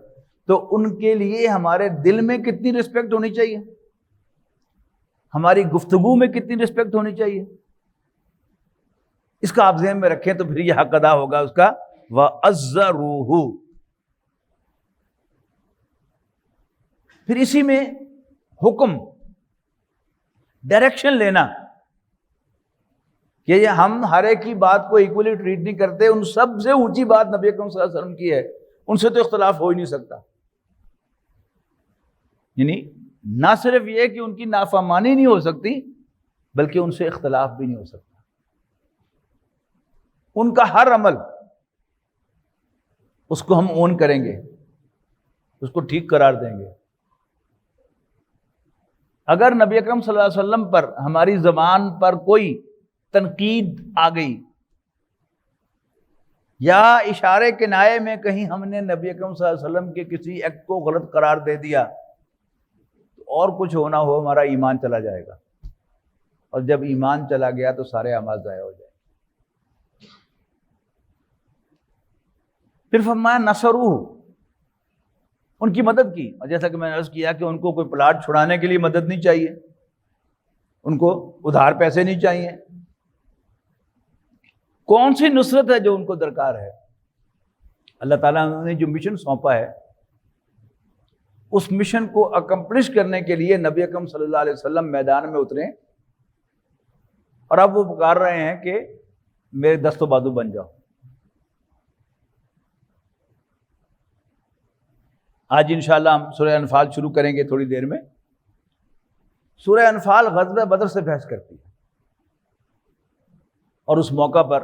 تو ان کے لیے ہمارے دل میں کتنی رسپیکٹ ہونی چاہیے، ہماری گفتگو میں کتنی رسپیکٹ ہونی چاہیے، اس کا آپ ذہن میں رکھیں تو پھر یہ حق ادا ہوگا اس کا. وَعَزَّرُوهُ. پھر اسی میں حکم، ڈائریکشن لینا کہ یہ ہم ہر ایک کی بات کو ایکولی ٹریٹ نہیں کرتے. ان سب سے اونچی بات نبی اکرم صلی اللہ علیہ وسلم کی ہے، ان سے تو اختلاف ہو ہی نہیں سکتا. یعنی نہ صرف یہ کہ ان کی نافرمانی نہیں ہو سکتی بلکہ ان سے اختلاف بھی نہیں ہو سکتا. ان کا ہر عمل اس کو ہم اون کریں گے، اس کو ٹھیک قرار دیں گے. اگر نبی اکرم صلی اللہ علیہ وسلم پر ہماری زبان پر کوئی تنقید آ گئی یا اشارے کنائے میں کہیں ہم نے نبی اکرم صلی اللہ علیہ وسلم کے کسی ایکٹ کو غلط قرار دے دیا تو اور کچھ ہونا ہو ہمارا ایمان چلا جائے گا، اور جب ایمان چلا گیا تو سارے اعمال ضائع ہو جائیں. پھر فرمایا نصروہ، ان کی مدد کی. اور جیسا کہ میں نے عرض کیا کہ ان کو کوئی پلاٹ چھڑانے کے لیے مدد نہیں چاہیے، ان کو ادھار پیسے نہیں چاہیے. کون سی نصرت ہے جو ان کو درکار ہے؟ اللہ تعالیٰ نے جو مشن سونپا ہے اس مشن کو اکمپلش کرنے کے لیے نبی اکرم صلی اللہ علیہ وسلم میدان میں اترے اور اب وہ پکار رہے ہیں کہ میرے دست و بازو بن جاؤ. آج انشاءاللہ ہم سورہ انفال شروع کریں گے تھوڑی دیر میں. سورہ انفال غزوہ بدر سے بحث کرتی ہے، اور اس موقع پر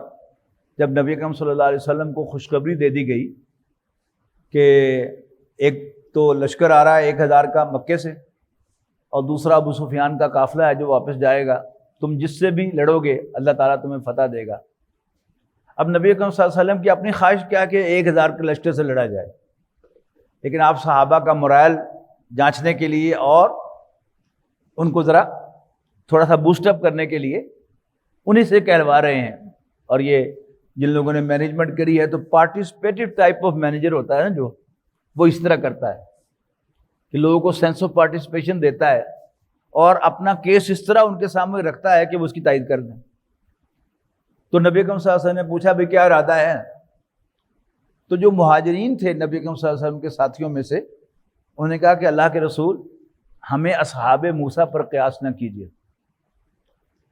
جب نبی اکرم صلی اللہ علیہ وسلم کو خوشخبری دے دی گئی کہ ایک تو لشکر آ رہا ہے 1000 کا مکے سے، اور دوسرا ابو سفیان کا قافلہ ہے جو واپس جائے گا، تم جس سے بھی لڑو گے اللہ تعالیٰ تمہیں فتح دے گا. اب نبی اکرم صلی اللہ علیہ وسلم کی اپنی خواہش کیا کہ 1000 کے لشکر سے لڑا جائے، لیکن آپ صحابہ کا morale جانچنے کے لیے اور ان کو ذرا تھوڑا سا بوسٹ اپ کرنے کے لیے انہی سے کہلوا رہے ہیں. اور یہ جن لوگوں نے مینجمنٹ کری ہے تو پارٹیسپیٹو ٹائپ آف مینیجر ہوتا ہے نا، جو وہ اس طرح کرتا ہے کہ لوگوں کو سینس آف پارٹیسپیشن دیتا ہے اور اپنا کیس اس طرح ان کے سامنے رکھتا ہے کہ وہ اس کی تائید کر دیں. تو نبی اکرم صلی اللہ علیہ وسلم نے پوچھا بھئی کیا ارادہ ہے؟ تو جو مہاجرین تھے نبی اکرم صلی اللہ علیہ وسلم کے ساتھیوں میں سے، انہوں نے کہا کہ اللہ کے رسول ہمیں اصحاب موسیٰ پر قیاس نہ کیجیے،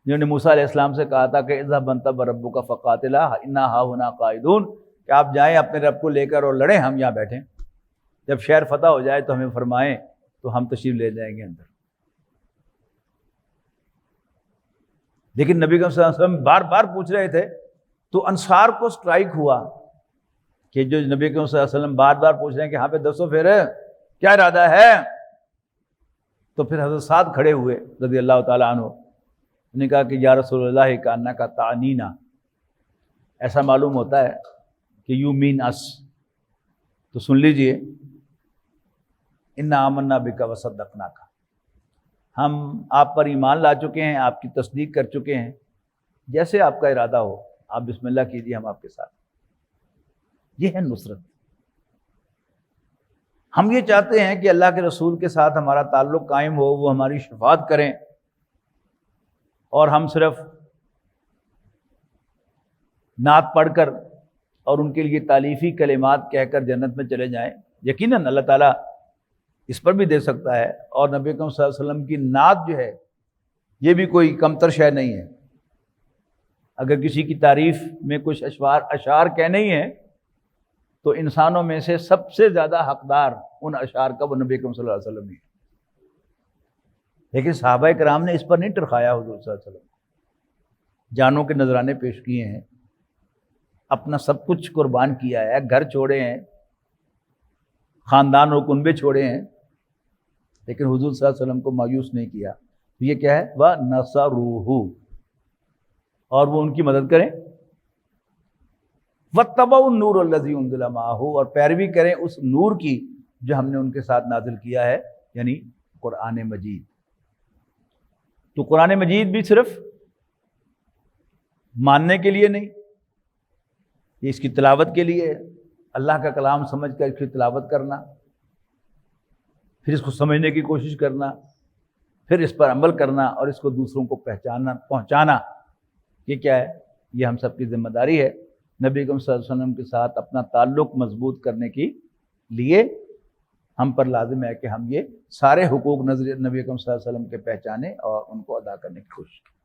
جنہوں نے موسیٰ علیہ السلام سے کہا تھا کہ اذهب انت بربک فقاتلا انا ہاہنا قاعدون، کہ آپ جائیں اپنے رب کو لے کر اور لڑیں، ہم یہاں بیٹھیں، جب شہر فتح ہو جائے تو ہمیں فرمائیں تو ہم تشریف لے جائیں گے اندر. لیکن نبی صلی اللہ علیہ وسلم بار بار پوچھ رہے تھے تو انصار کو سٹرائک ہوا کہ جو نبی صلی اللہ علیہ وسلم بار بار پوچھ رہے ہیں کہ ہاں پہ دسو پھر کیا ارادہ ہے. تو پھر حضرت سعد کھڑے ہوئے رضی اللہ تعالیٰ عنہ، انہوں نے کہا کہ یا رسول اللہ کانہ کا تعنینا، ایسا معلوم ہوتا ہے کہ یو مین اس، تو سن لیجئے، انا آمنا بک وصدقناک، ہم آپ پر ایمان لا چکے ہیں، آپ کی تصدیق کر چکے ہیں، جیسے آپ کا ارادہ ہو آپ بسم اللہ کیجیے، ہم آپ کے ساتھ. یہ ہے نصرت. ہم یہ چاہتے ہیں کہ اللہ کے رسول کے ساتھ ہمارا تعلق قائم ہو، وہ ہماری شفاعت کریں، اور ہم صرف نعت پڑھ کر اور ان کے لیے تالیفی کلمات کہہ کر جنت میں چلے جائیں. یقیناً اللہ تعالیٰ اس پر بھی دے سکتا ہے، اور نبی اکرم صلی اللہ علیہ وسلم کی نعت جو ہے یہ بھی کوئی کمتر شے نہیں ہے. اگر کسی کی تعریف میں کچھ اشعار کہنے ہی ہیں تو انسانوں میں سے سب سے زیادہ حقدار ان اشعار کا وہ نبی اکرم صلی اللہ علیہ وسلم ہے. لیکن صحابہ کرام نے اس پر نہیں ٹرخایا حضور صلی اللہ علیہ وسلم، جانوں کے نذرانے پیش کیے ہیں، اپنا سب کچھ قربان کیا ہے، گھر چھوڑے ہیں، خاندان و کنبے چھوڑے ہیں، لیکن حضور صلی اللہ علیہ وسلم کو مایوس نہیں کیا. تو یہ کیا ہے؟ وَنَصَرُوهُ، اور وہ ان کی مدد کریں. وَاتَّبَعُوا النُّورَ الَّذِي أُنزِلَ مَعَهُ، اور پیروی کریں اس نور کی جو ہم نے ان کے ساتھ نازل کیا ہے، یعنی قرآن مجید. تو قرآن مجید بھی صرف ماننے کے لیے نہیں، یہ اس کی تلاوت کے لیے، اللہ کا کلام سمجھ کر اس کی تلاوت کرنا، پھر اس کو سمجھنے کی کوشش کرنا، پھر اس پر عمل کرنا، اور اس کو دوسروں کو پہنچانا. یہ کیا ہے؟ یہ ہم سب کی ذمہ داری ہے. نبی اکرم صلی اللہ علیہ وسلم کے ساتھ اپنا تعلق مضبوط کرنے کے لیے ہم پر لازم ہے کہ ہم یہ سارے حقوق نبی اکرم صلی اللہ علیہ وسلم کے پہچانے اور ان کو ادا کرنے کی کوشش کریں.